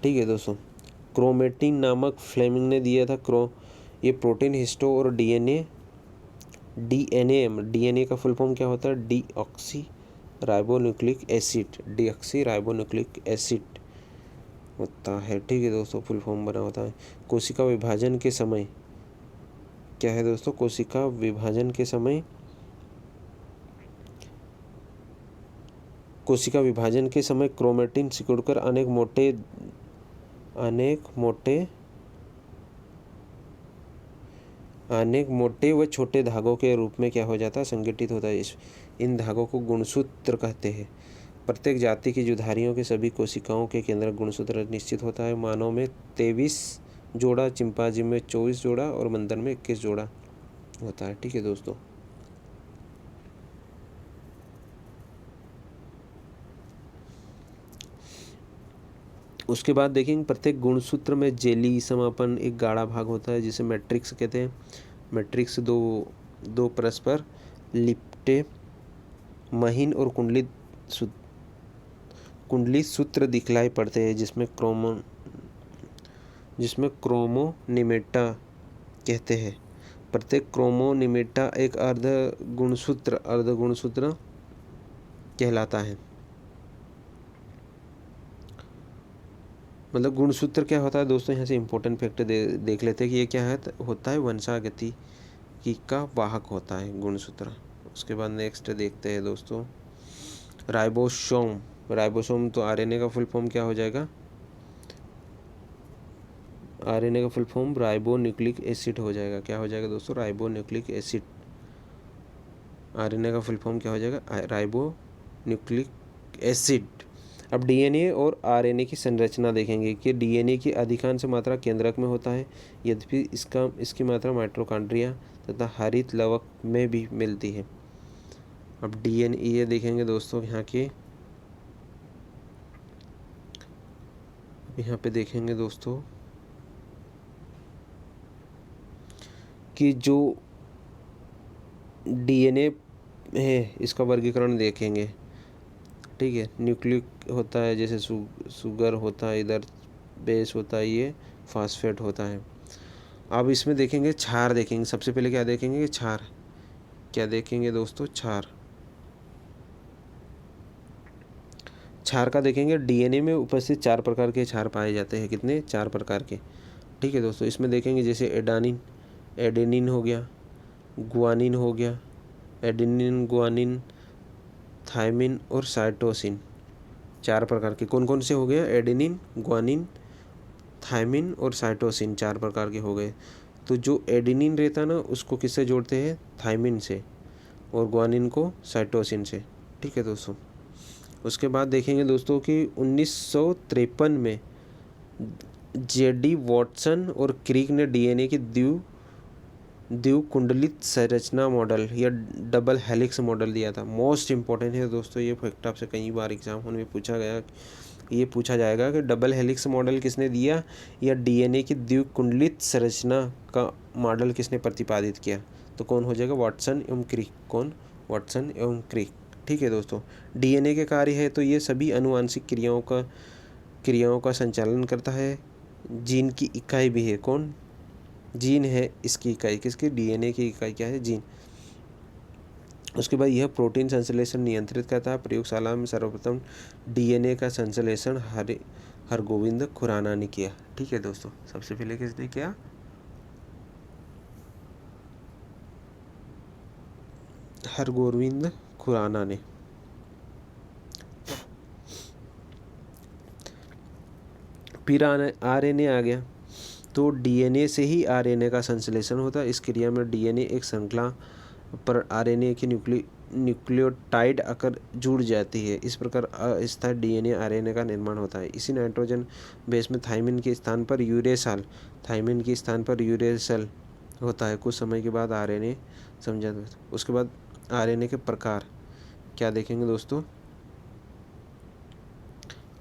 ठीक है दोस्तों, क्रोमेटिन नामक फ्लेमिंग ने दिया था। ये प्रोटीन, हिस्टो और डीएनए का फुल फॉर्म क्या होता है? डीऑक्सी राइबोन्यूक्लिक एसिड होता है। ठीक है दोस्तों। फुल फॉर्म बना होता है। कोशिका विभाजन के समय क्या है दोस्तों? कोशिका विभाजन के समय क्रोमेटिन सिकुड़कर अनेक मोटे व छोटे धागों के रूप में क्या हो जाता है? संगठित होता है। इन धागों को गुणसूत्र कहते हैं। प्रत्येक जाति की जुधारियों के सभी कोशिकाओं के केंद्रक गुणसूत्र निश्चित होता है। मानव में 23 जोड़ा, चिंपांजी में 24 जोड़ा और बंदर में 21 जोड़ा होता है। ठीक है दोस्तों। उसके बाद देखेंगे प्रत्येक गुणसूत्र में जेली समापन एक गाढ़ा भाग होता है जिसे मैट्रिक्स कहते हैं। मैट्रिक्स दो परस्पर लिपटे महीन और कुंडली सूत्र दिखलाई पड़ते हैं जिसमें क्रोमोनिमेटा कहते हैं। प्रत्येक क्रोमोनिमेटा एक अर्ध गुणसूत्र कहलाता है। मतलब गुणसूत्र क्या होता है दोस्तों? यहाँ से इम्पोर्टेंट फैक्ट देख लेते हैं कि ये क्या होता है? वंशागति का वाहक होता है गुणसूत्र। उसके बाद नेक्स्ट देखते हैं दोस्तों राइबोसोम। तो आरएनए का फुल फॉर्म क्या हो जाएगा? आरएनए का फुल फॉर्म राइबोन्यूक्लिक एसिड हो जाएगा। क्या हो जाएगा दोस्तों? Ribonucleic acid. आरएनए का फुल फॉर्म क्या हो जाएगा? Ribonucleic acid. अब डीएनए और आरएनए की संरचना देखेंगे कि डीएनए की अधिकांश मात्रा केंद्रक में होता है, यद्यपि इसकी मात्रा माइटोकॉन्ड्रिया तथा हरित लवक में भी मिलती है। अब डीएनए देखेंगे दोस्तों यहाँ पे देखेंगे दोस्तों कि जो डीएनए है इसका वर्गीकरण देखेंगे, ठीक है। न्यूक्लिक होता है, जैसे शुगर होता है, इधर बेस होता है, ये फास्फेट होता है। अब इसमें देखेंगे क्षार देखेंगे। सबसे पहले क्या देखेंगे कि क्षार क्या देखेंगे दोस्तों, क्षार क्षार का देखेंगे। डीएनए में उपस्थित 4 प्रकार के क्षार पाए जाते हैं। कितने? 4 प्रकार के, ठीक है दोस्तों। इसमें देखेंगे जैसे एडेनिन हो गया, गुआनिन हो गया, एडेनिन, गुआनिन, थायमिन और साइटोसिन। 4 प्रकार के कौन कौन से हो गया? एडेनिन, गुआनिन, थायमिन और साइटोसिन 4 प्रकार के हो गए। तो जो एडेनिन रहता है ना, उसको किससे जोड़ते हैं? थायमिन से, और गुआनिन को साइटोसिन से, ठीक है दोस्तों। उसके बाद देखेंगे दोस्तों कि 1953 में जेडी वॉटसन और क्रीक ने डीएनए की द्विकुंडलित संरचना मॉडल या डबल हेलिक्स मॉडल दिया था। मोस्ट इंपॉर्टेंट है दोस्तों ये फैक्ट, आपसे कई बार एग्जाम में पूछा गया, ये पूछा जाएगा कि डबल हेलिक्स मॉडल किसने दिया, या डीएनए की द्विकुंडलित संरचना का मॉडल किसने प्रतिपादित किया? तो कौन हो जाएगा? वाटसन एवं क्रिक। कौन? वाटसन एवं क्रिक, ठीक है दोस्तों। डीएनए के कार्य है तो ये सभी आनुवांशिक क्रियाओं का संचालन करता है। जीन की इकाई भी है। कौन? जीन है इसकी इकाई। किसकी? डीएनए की इकाई क्या है? जीन। उसके बाद यह प्रोटीन संश्लेषण नियंत्रित करता है। प्रयोगशाला में सर्वप्रथम डीएनए का संश्लेषण हरगोविंद खुराना ने किया, ठीक है दोस्तों। सबसे पहले किसने किया? हरगोविंद खुराना ने। फिर आरएनए आ गया, तो डीएनए से ही आरएनए का संश्लेषण होता है। इस क्रिया में डीएनए एक श्रृंखला पर आरएनए की न्यूक्लियोटाइड आकर जुड़ जाती है। इस प्रकार अस्थायी डीएनए आरएनए का निर्माण होता है। इसी नाइट्रोजन बेस में थायमिन के स्थान पर यूरेसिल होता है। कुछ समय के बाद आरएनए समझा। उसके बाद आरएनए के प्रकार क्या देखेंगे दोस्तों?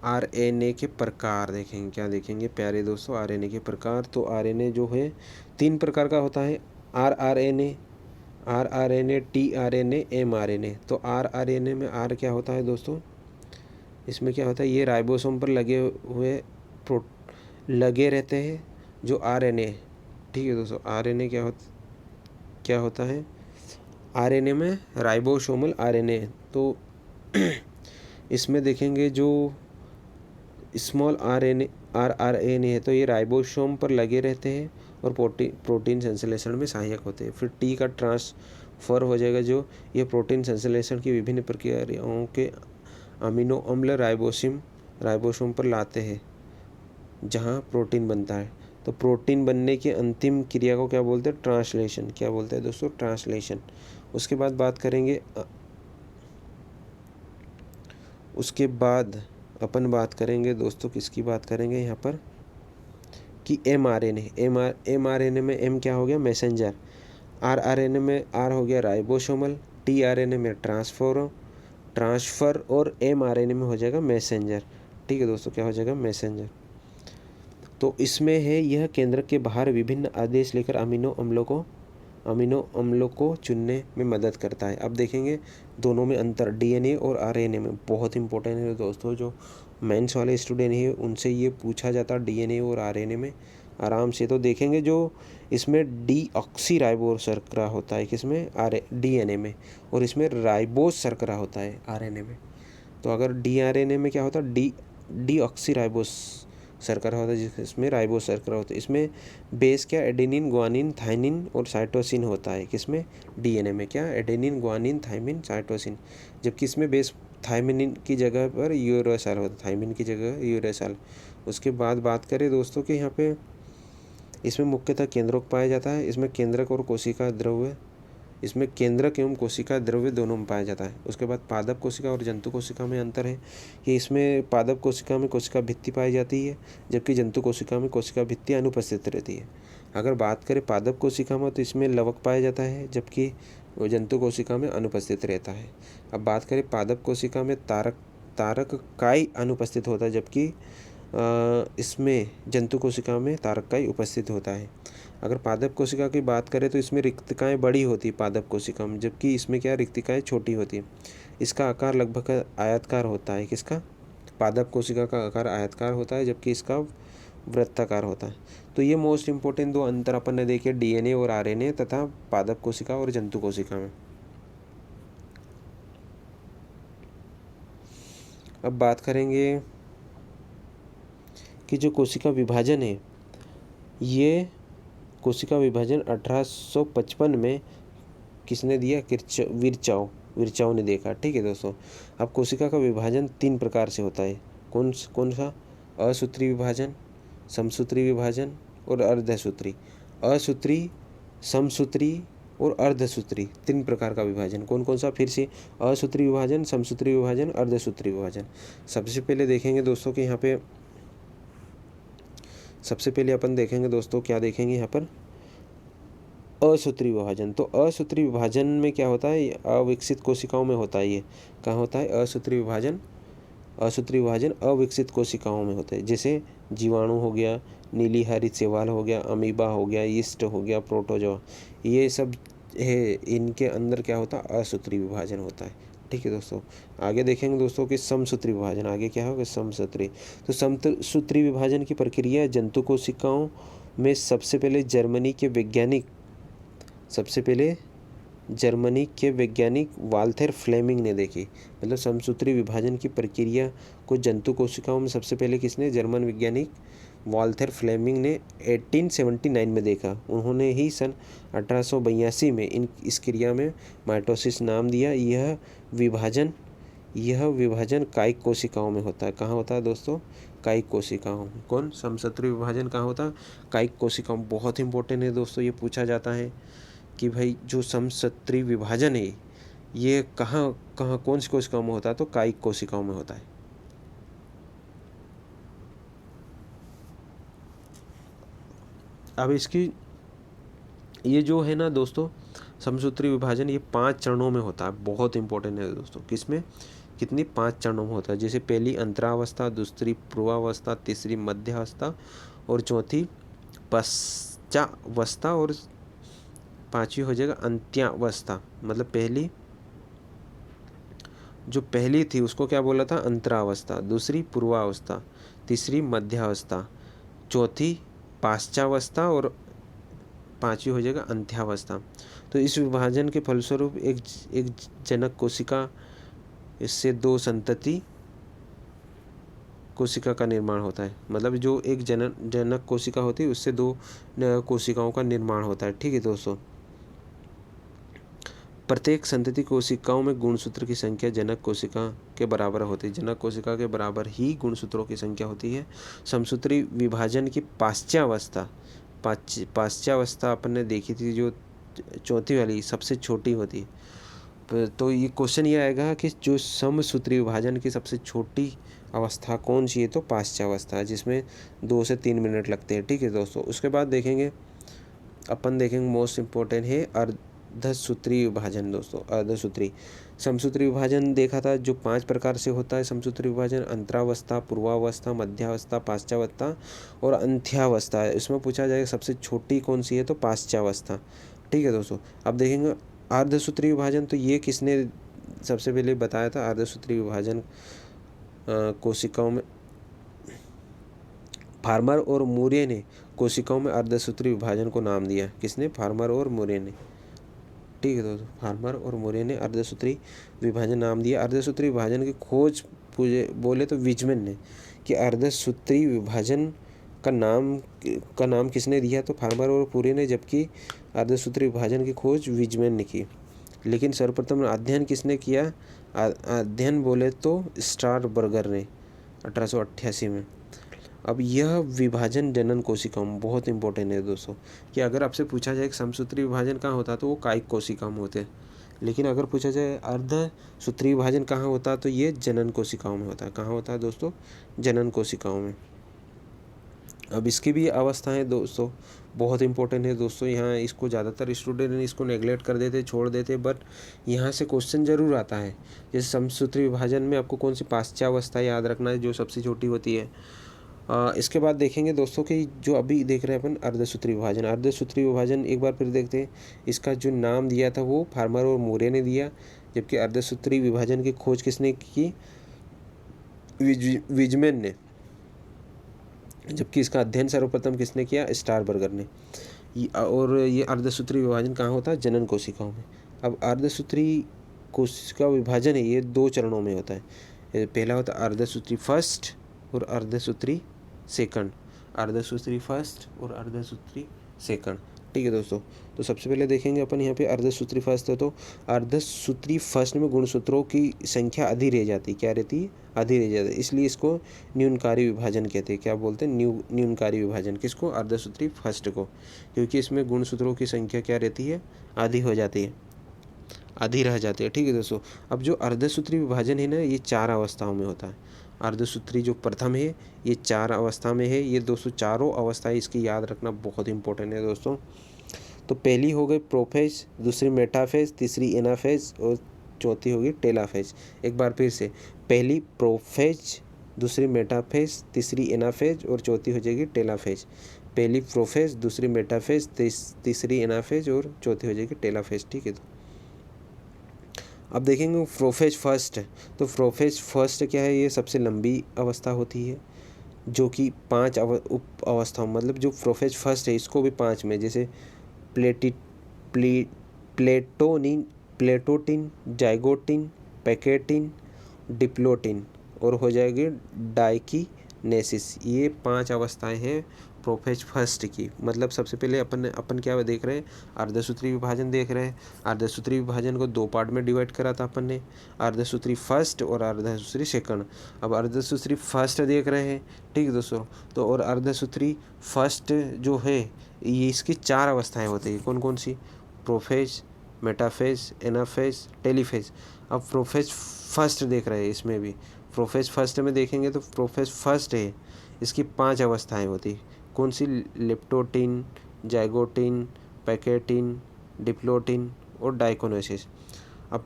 आरएनए के प्रकार देखेंगे। क्या देखेंगे प्यारे दोस्तों? आरएनए के प्रकार। तो आरएनए जो है 3 प्रकार का होता है। RRNA, tRNA, mRNA. तो आरआरएनए में आर क्या होता है दोस्तों? इसमें क्या होता है? ये राइबोसोम पर लगे रहते हैं जो आरएनए, ठीक है दोस्तों। आरएनए क्या होता है? आरएनए में राइबोसोमल आरएनए। तो इसमें देखेंगे जो स्मॉल आरआरएनए है, तो ये राइबोसोम पर लगे रहते हैं और प्रोटीन संश्लेषण में सहायक होते हैं। फिर टी का ट्रांसफर हो जाएगा, जो ये प्रोटीन संश्लेषण की विभिन्न प्रक्रियाओं के अमीनो अम्ल राइबोसोम पर लाते हैं, जहाँ प्रोटीन बनता है। तो प्रोटीन बनने की अंतिम क्रिया को क्या बोलते हैं? ट्रांसलेशन। क्या बोलते हैं दोस्तों? ट्रांसलेशन। उसके बाद अपन बात करेंगे दोस्तों, किसकी बात करेंगे यहाँ पर? कि एमआरएनए में एम क्या हो गया? मैसेंजर। आरआरएनए में आर हो गया राइबोसोमल। टीआरएनए में ट्रांसफर और एमआरएनए में हो जाएगा मैसेंजर, ठीक है दोस्तों। क्या हो जाएगा? मैसेंजर। तो इसमें है यह केंद्र के बाहर विभिन्न आदेश लेकर अमीनो अम्लों को चुनने में मदद करता है। अब देखेंगे दोनों में अंतर, डीएनए और आरएनए में। बहुत इंपॉर्टेंट है दोस्तों, जो मेंस वाले स्टूडेंट हैं उनसे ये पूछा जाता डीएनए और आरएनए में आराम से। तो देखेंगे जो इसमें डीऑक्सी राइबोस शर्करा होता है, किसमें? डीएनए में। और इसमें राइबोस शर्करा होता है आरएनए में। तो अगर डीआरएनए में क्या होता है? डीऑक्सी राइबोस शर्करा होता है, जिसमें राइबोस शर्करा होता है। इसमें बेस क्या? एडेनिन, गुआनिन, थायमिन और साइटोसिन होता है। किसमें? डीएनए में। क्या? Adenine, guanine, thymine, cytosine. जबकि इसमें बेस थायमिन की जगह पर यूरेसिल होता है। थायमिन की जगह यूरेसिल। उसके बाद बात करें दोस्तों कि यहाँ पे इसमें मुख्यतः केंद्रक पाया जाता है। इसमें केंद्रक और कोशिका द्रव्य, इसमें केंद्रक एवं कोशिका द्रव्य दोनों में पाया जाता है। उसके बाद पादप कोशिका और जंतु कोशिका में अंतर है कि इसमें पादप कोशिका में कोशिका भित्ति पाई जाती है, जबकि जंतु कोशिका में कोशिका भित्ति अनुपस्थित रहती है। अगर बात करें पादप कोशिका में, तो इसमें लवक पाया जाता है, जबकि जंतु कोशिका में अनुपस्थित रहता है। अब बात करें पादप कोशिका में तारक काई अनुपस्थित होता है, जबकि इसमें जंतु कोशिका में तारक काई उपस्थित होता है। अगर पादप कोशिका की बात करें तो इसमें रिक्तिकाएँ बड़ी होती है पादप कोशिका में, जबकि इसमें क्या रिक्तिकाएँ छोटी होती हैं। इसका आकार लगभग आयताकार होता है। किसका? पादप कोशिका का आकार आयताकार होता है, जबकि इसका वृत्ताकार होता है। तो ये मोस्ट इंपॉर्टेंट दो अंतर अपन ने देखे डीएनए और आरएनए तथा पादप कोशिका और जंतु कोशिका में। अब बात करेंगे कि जो कोशिका विभाजन है, ये कोशिका विभाजन 1855 में किसने दिया? विरचाओ ने देखा। ठीक है दोस्तों। अब कोशिका का विभाजन 3 प्रकार से होता है। कौन सा? असूत्री विभाजन, समसूत्री विभाजन और अर्धसूत्री। असूत्री, समसूत्री और अर्धसूत्री 3 प्रकार का विभाजन। कौन कौन सा? फिर से असूत्री विभाजन, समसूत्री विभाजन, अर्धसूत्री विभाजन। सबसे पहले देखेंगे दोस्तों कि यहाँ पे सबसे पहले अपन देखेंगे दोस्तों, क्या देखेंगे यहाँ पर? असूत्री विभाजन। तो असूत्री विभाजन में क्या होता है? अविकसित कोशिकाओं में होता है। ये कहाँ होता है? असूत्री विभाजन अविकसित कोशिकाओं में होता है। जैसे जीवाणु हो गया, नीली हरित शैवाल हो गया, अमीबा हो गया, यीस्ट हो गया, प्रोटोजोआ, ये सब है। इनके अंदर क्या होता है? असूत्री विभाजन होता है। ठीक है दोस्तों। आगे देखेंगे दोस्तों कि समसूत्री विभाजन। आगे क्या होगा? समसूत्री। तो समसूत्री विभाजन की प्रक्रिया जंतु कोशिकाओं में सबसे पहले जर्मनी के वैज्ञानिक वाल्थर फ्लेमिंग ने देखी। मतलब समसूत्री विभाजन की प्रक्रिया को जंतु कोशिकाओं में सबसे पहले किसने? जर्मन वैज्ञानिक वाल्थर फ्लेमिंग ने 1879 में देखा। उन्होंने ही सन 1882 में इस क्रिया में माइटोसिस नाम दिया। यह विभाजन कायिक कोशिकाओं में होता है। कहाँ होता है दोस्तों? कायिक कोशिकाओं में। कौन? समसूत्री विभाजन कहाँ होता है? कायिक कोशिकाओं। बहुत इंपॉर्टेंट है दोस्तों, ये पूछा जाता है कि भाई जो समसूत्री विभाजन है ये कहाँ कौन सी कोशिकाओं में होता है? तो कायिक कोशिकाओं में होता है। अब इसकी ये जो है ना दोस्तों, समसूत्री विभाजन ये 5 चरणों में होता है। बहुत इंपॉर्टेंट है दोस्तों। किसमें? कितनी? 5 चरणों में होता है। जैसे पहली अंतरावस्था, दूसरी पूर्वावस्था, तीसरी मध्यावस्था और चौथी पश्चावस्था और 5वीं हो जाएगा अंत्यावस्था। मतलब पहली थी उसको क्या बोला था? अंतरावस्था। दूसरी पूर्वावस्था, तीसरी मध्यावस्था, चौथी पाश्चावस्था और 5वीं हो जाएगा अंत्यावस्था। तो इस विभाजन के फलस्वरूप एक जनक कोशिका, इससे 2 संतति कोशिका का निर्माण होता है। मतलब जो एक जनक कोशिका होती है उससे 2 कोशिकाओं का निर्माण होता है। ठीक है दोस्तों। प्रत्येक संतति कोशिकाओं में गुणसूत्र की संख्या जनक कोशिका के बराबर होती है। जनक कोशिका के बराबर ही गुणसूत्रों की संख्या होती है। समसूत्री विभाजन की पाश्चावस्था अपन ने देखी थी, जो चौथी वाली सबसे छोटी होती है। तो ये क्वेश्चन ये आएगा कि जो समसूत्री विभाजन की सबसे छोटी अवस्था कौन सी है? तो पाश्चावस्था, जिसमें 2 से 3 मिनट लगते हैं। ठीक है दोस्तों। उसके बाद देखेंगे मोस्ट इम्पोर्टेंट है अर्धसूत्री विभाजन दोस्तों। अर्धसूत्री समसूत्री विभाजन देखा था जो 5 प्रकार से होता है। समसूत्री विभाजन अंतरावस्था, पूर्वावस्था, मध्यावस्था, पाश्चावस्था और अंत्यावस्था। इसमें पूछा जाएगा सबसे छोटी कौन सी है? तो पाश्चावस्था। ठीक है दोस्तों। अब देखेंगे अर्धसूत्री विभाजन। तो ये किसने सबसे पहले बताया था? अर्धसूत्री विभाजन कोशिकाओं में फार्मर और मूरे ने कोशिकाओं में अर्धसूत्री विभाजन को नाम दिया। किसने? फार्मर और मूरे ने। ठीक है दोस्तों। फार्मर और मूरे ने अर्धसूत्री विभाजन नाम दिया। अर्धसूत्री विभाजन की खोज बोले तो विजमन ने, कि अर्धसूत्री विभाजन का नाम किसने दिया? तो फार्मर और मूरे ने, जबकि अर्धसूत्री विभाजन की खोज विजमन ने की। लेकिन सर्वप्रथम अध्ययन किसने किया? अध्ययन बोले तो स्टारबर्गर ने 1888 में। अब यह विभाजन जनन कोशिकाओं में बहुत इंपॉर्टेंट है दोस्तों, कि अगर आपसे पूछा जाए कि समसूत्री विभाजन कहाँ होता है तो वो कायिक कोशिकाओं में होते हैं। लेकिन अगर पूछा जाए अर्धसूत्री विभाजन कहाँ होता है तो ये जनन कोशिकाओं में होता है। कहाँ होता है दोस्तों? जनन कोशिकाओं में। अब इसकी भी अवस्थाएं दोस्तों बहुत इंपॉर्टेंट है दोस्तों। यहाँ इसको ज़्यादातर स्टूडेंट इसको नेगलेक्ट कर देते, छोड़ देते, बट यहाँ से क्वेश्चन जरूर आता है। जैसे समसूत्री विभाजन में आपको कौन सी पाश्चावस्था याद रखना है, जो सबसे छोटी होती है। इसके बाद देखेंगे दोस्तों कि जो अभी देख रहे हैं अपन अर्धसूत्री विभाजन। अर्धसूत्री विभाजन एक बार फिर देखते हैं। इसका जो नाम दिया था वो फार्मर और मोरे ने दिया, जबकि अर्धसूत्री विभाजन की खोज किसने की? विजमैन ने। जबकि इसका अध्ययन सर्वप्रथम किसने किया? स्टारबर्गर ने। और ये अर्धसूत्री विभाजन कहाँ होता है? जनन कोशिकाओं में। अब अर्धसूत्री कोशिका विभाजन है ये 2 चरणों में होता है। पहला होता है अर्धसूत्री फर्स्ट और अर्धसूत्री सेकंड। अर्धसूत्री फर्स्ट और अर्धसूत्री सेकंड, ठीक है दोस्तों। तो सबसे पहले देखेंगे अपन यहाँ पे अर्धसूत्री फर्स्ट है। तो अर्धसूत्री फर्स्ट में गुणसूत्रों की संख्या आधी रह जाती है। क्या रहती है? आधी रह जाती है, इसलिए इसको न्यूनकारी विभाजन कहते हैं। क्या बोलते हैं? न्यूनकारी विभाजन। किसको? अर्धसूत्री फर्स्ट को, क्योंकि इसमें गुणसूत्रों की संख्या क्या रहती है? आधी हो जाती है, आधी रह जाती है, ठीक है दोस्तों। अब जो अर्धसूत्री विभाजन है ना, ये 4 अवस्थाओं में होता है। अर्धसूत्री जो प्रथम है ये 4 अवस्था में है। ये दोस्तों चारों अवस्थाएं इसकी याद रखना बहुत इंपॉर्टेंट है दोस्तों। तो पहली हो गई प्रोफेज, दूसरी मेटाफेज, तीसरी एनाफेज और चौथी होगी टेलाफेज। एक बार फिर से, पहली प्रोफेज, दूसरी मेटाफेज, तीसरी एनाफेज और चौथी हो जाएगी टेलाफेज। पहली प्रोफेज, दूसरी मेटाफेज, तीसरी एनाफेज और चौथी हो जाएगी टेलाफेज, ठीक है। तो अब देखेंगे प्रोफेज फर्स्ट। तो प्रोफेज फर्स्ट क्या है? ये सबसे लंबी अवस्था होती है, जो कि 5 उप अवस्थाओं, मतलब जो प्रोफेज फर्स्ट है इसको भी 5 में, जैसे प्लेटोटिन, जाइगोटिन, पैकेटिन, डिप्लोटिन और हो जाएगी डाइकिनेसिस। ये 5 अवस्थाएं हैं प्रोफेज फर्स्ट की। मतलब सबसे पहले अपन क्या देख रहे हैं? अर्धसूत्री विभाजन देख रहे हैं। अर्धसूत्री विभाजन को 2 पार्ट में डिवाइड करा था अपन ने, अर्धसूत्री फर्स्ट और अर्धसूत्री सेकंड। अब अर्धसूत्री फर्स्ट देख रहे हैं, ठीक है दोस्तों। तो और अर्धसूत्री फर्स्ट जो है ये इसकी 4 अवस्थाएं होती है। कौन कौन सी? Prophase, metaphase, anaphase, telophase. अब प्रोफेज फर्स्ट देख रहे हैं, इसमें भी प्रोफेज फर्स्ट में देखेंगे तो प्रोफेज फर्स्ट है, इसकी 5 अवस्थाएं होती। कौन सी? लेप्टोटिन, जाइगोटिन, पैकेटिन, डिप्लोटिन और डाइकोनोसिस। अब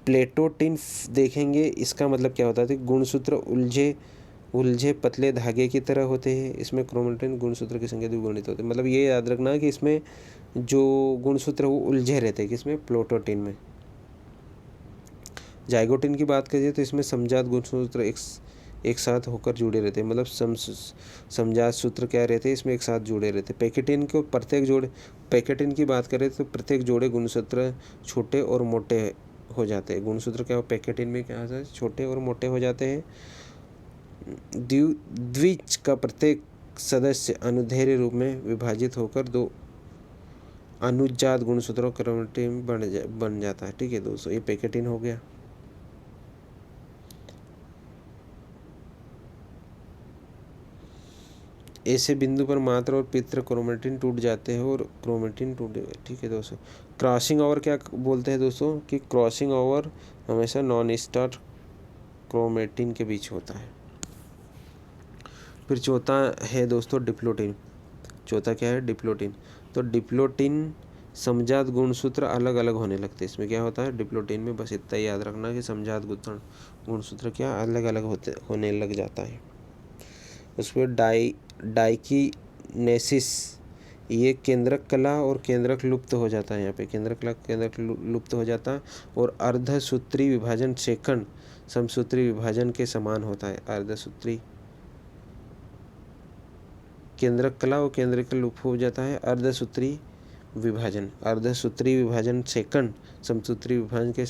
प्लेटोटिन देखेंगे, इसका मतलब क्या होता है? गुणसूत्र उलझे पतले धागे की तरह होते हैं। इसमें क्रोमेटिन गुणसूत्र की संख्या द्विगुणित होती है। मतलब ये याद रखना कि इसमें जो गुणसूत्र वो उलझे रहते हैं, किसमें? प्लेटोटिन में। जाइगोटिन की बात करिए तो इसमें समजात गुणसूत्र एक साथ होकर जुड़े रहते हैं। मतलब समजात सूत्र क्या रहते हैं? इसमें एक साथ जुड़े रहते हैं। पैकेटिन की बात करें तो प्रत्येक जोड़े गुणसूत्र छोटे और मोटे हो जाते हैं। गुणसूत्र क्या हो? पैकेटिन में क्या होता है? छोटे और मोटे हो जाते हैं। द्विज का प्रत्येक सदस्य अनुदैर्ध्य रूप में विभाजित होकर 2 अनुजात गुणसूत्रों क्रोमेटिन बन जाता है, ठीक है दोस्तों। ये पैकेटिन हो गया। ऐसे बिंदु पर मात्र और पित्र क्रोमेटिन टूट जाते हैं और क्रोमेटिन टूट, ठीक है दोस्तों। क्रॉसिंग ओवर क्या बोलते हैं दोस्तों? कि क्रॉसिंग ओवर हमेशा नॉन स्टार क्रोमेटिन के बीच होता है। फिर चौथा है दोस्तों डिप्लोटिन। चौथा क्या है? डिप्लोटिन। तो डिप्लोटिन समजात गुणसूत्र अलग अलग होने लगते हैं। इसमें क्या होता है? डिप्लोटिन में बस इतना ही याद रखना कि समजात गुणसूत्र क्या अलग अलग होने लग जाता है। उसमें डाइकिनेसिस, ये केंद्रक कला और केंद्रक लुप्त हो जाता है। यहाँ पे केंद्रक लुप्त हो जाता है। और अर्धसूत्री विभाजन सेकंड समसूत्री विभाजन के समान होता है। अर्धसूत्री केंद्रक कला और केंद्रक लुप्त हो जाता है। अर्धसूत्री विभाजन सेकंड समसूत्री विभाजन के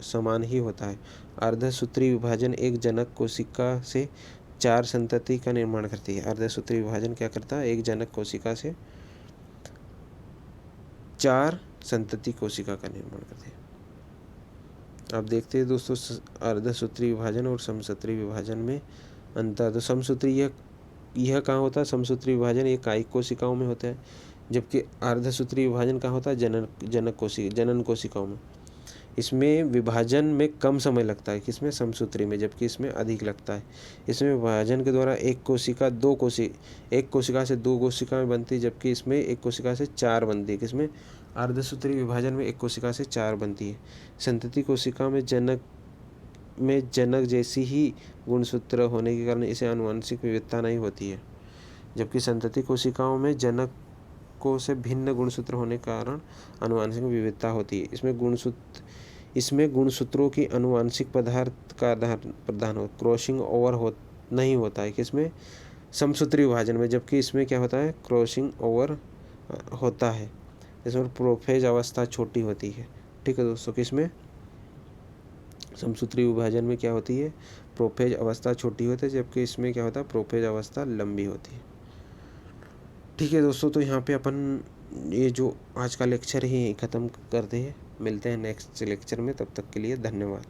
समान ही होता है। अर्धसूत्री विभाजन एक जनक कोशिका से 4 संतति का निर्माण करती है। अर्धसूत्री विभाजन क्या करता है? एक जनक कोशिका से 4 संतति कोशिका का निर्माण करती है। अब देखते हैं दोस्तों अर्धसूत्री विभाजन और समसूत्री विभाजन में अंतर। तो समसूत्री यह कहाँ होता है? समसूत्री विभाजन ये कायिक कोशिकाओं में होता है, जबकि अर्धसूत्री विभाजन कहाँ होता है? जनन कोशिकाओं में। इसमें विभाजन में कम समय लगता है, किसमें? समसूत्री में, जबकि इसमें अधिक लगता है। इसमें विभाजन के द्वारा एक कोशिका से 2 कोशिकाएं बनती है, जबकि इसमें एक कोशिका से 4 बनती है। किसमें? अर्धसूत्री विभाजन में एक कोशिका से 4 बनती है। संतति कोशिका में जनक में जनक जैसी ही गुणसूत्र होने के कारण इसे आनुवंशिक विविधता नहीं होती है, जबकि संतति कोशिकाओं में जनकों से भिन्न गुणसूत्र होने के कारण आनुवंशिक विविधता होती है। इसमें गुणसूत्रों की आनुवंशिक पदार्थ का प्रदान हो क्रॉसिंग ओवर नहीं होता है, किसमें समसूत्री विभाजन में, जबकि इसमें क्या होता है क्रॉसिंग ओवर होता है। इसमें प्रोफेज अवस्था छोटी होती है। ठीक है दोस्तों, किसमें समसूत्री विभाजन में क्या होती है प्रोफेज अवस्था छोटी होती है, जबकि इसमें क्या होता है प्रोफेज अवस्था लंबी होती है। ठीक है दोस्तों, तो यहाँ पे अपन ये जो आज का लेक्चर ही ख़त्म करते हैं। मिलते हैं नेक्स्ट लेक्चर में, तब तक के लिए धन्यवाद।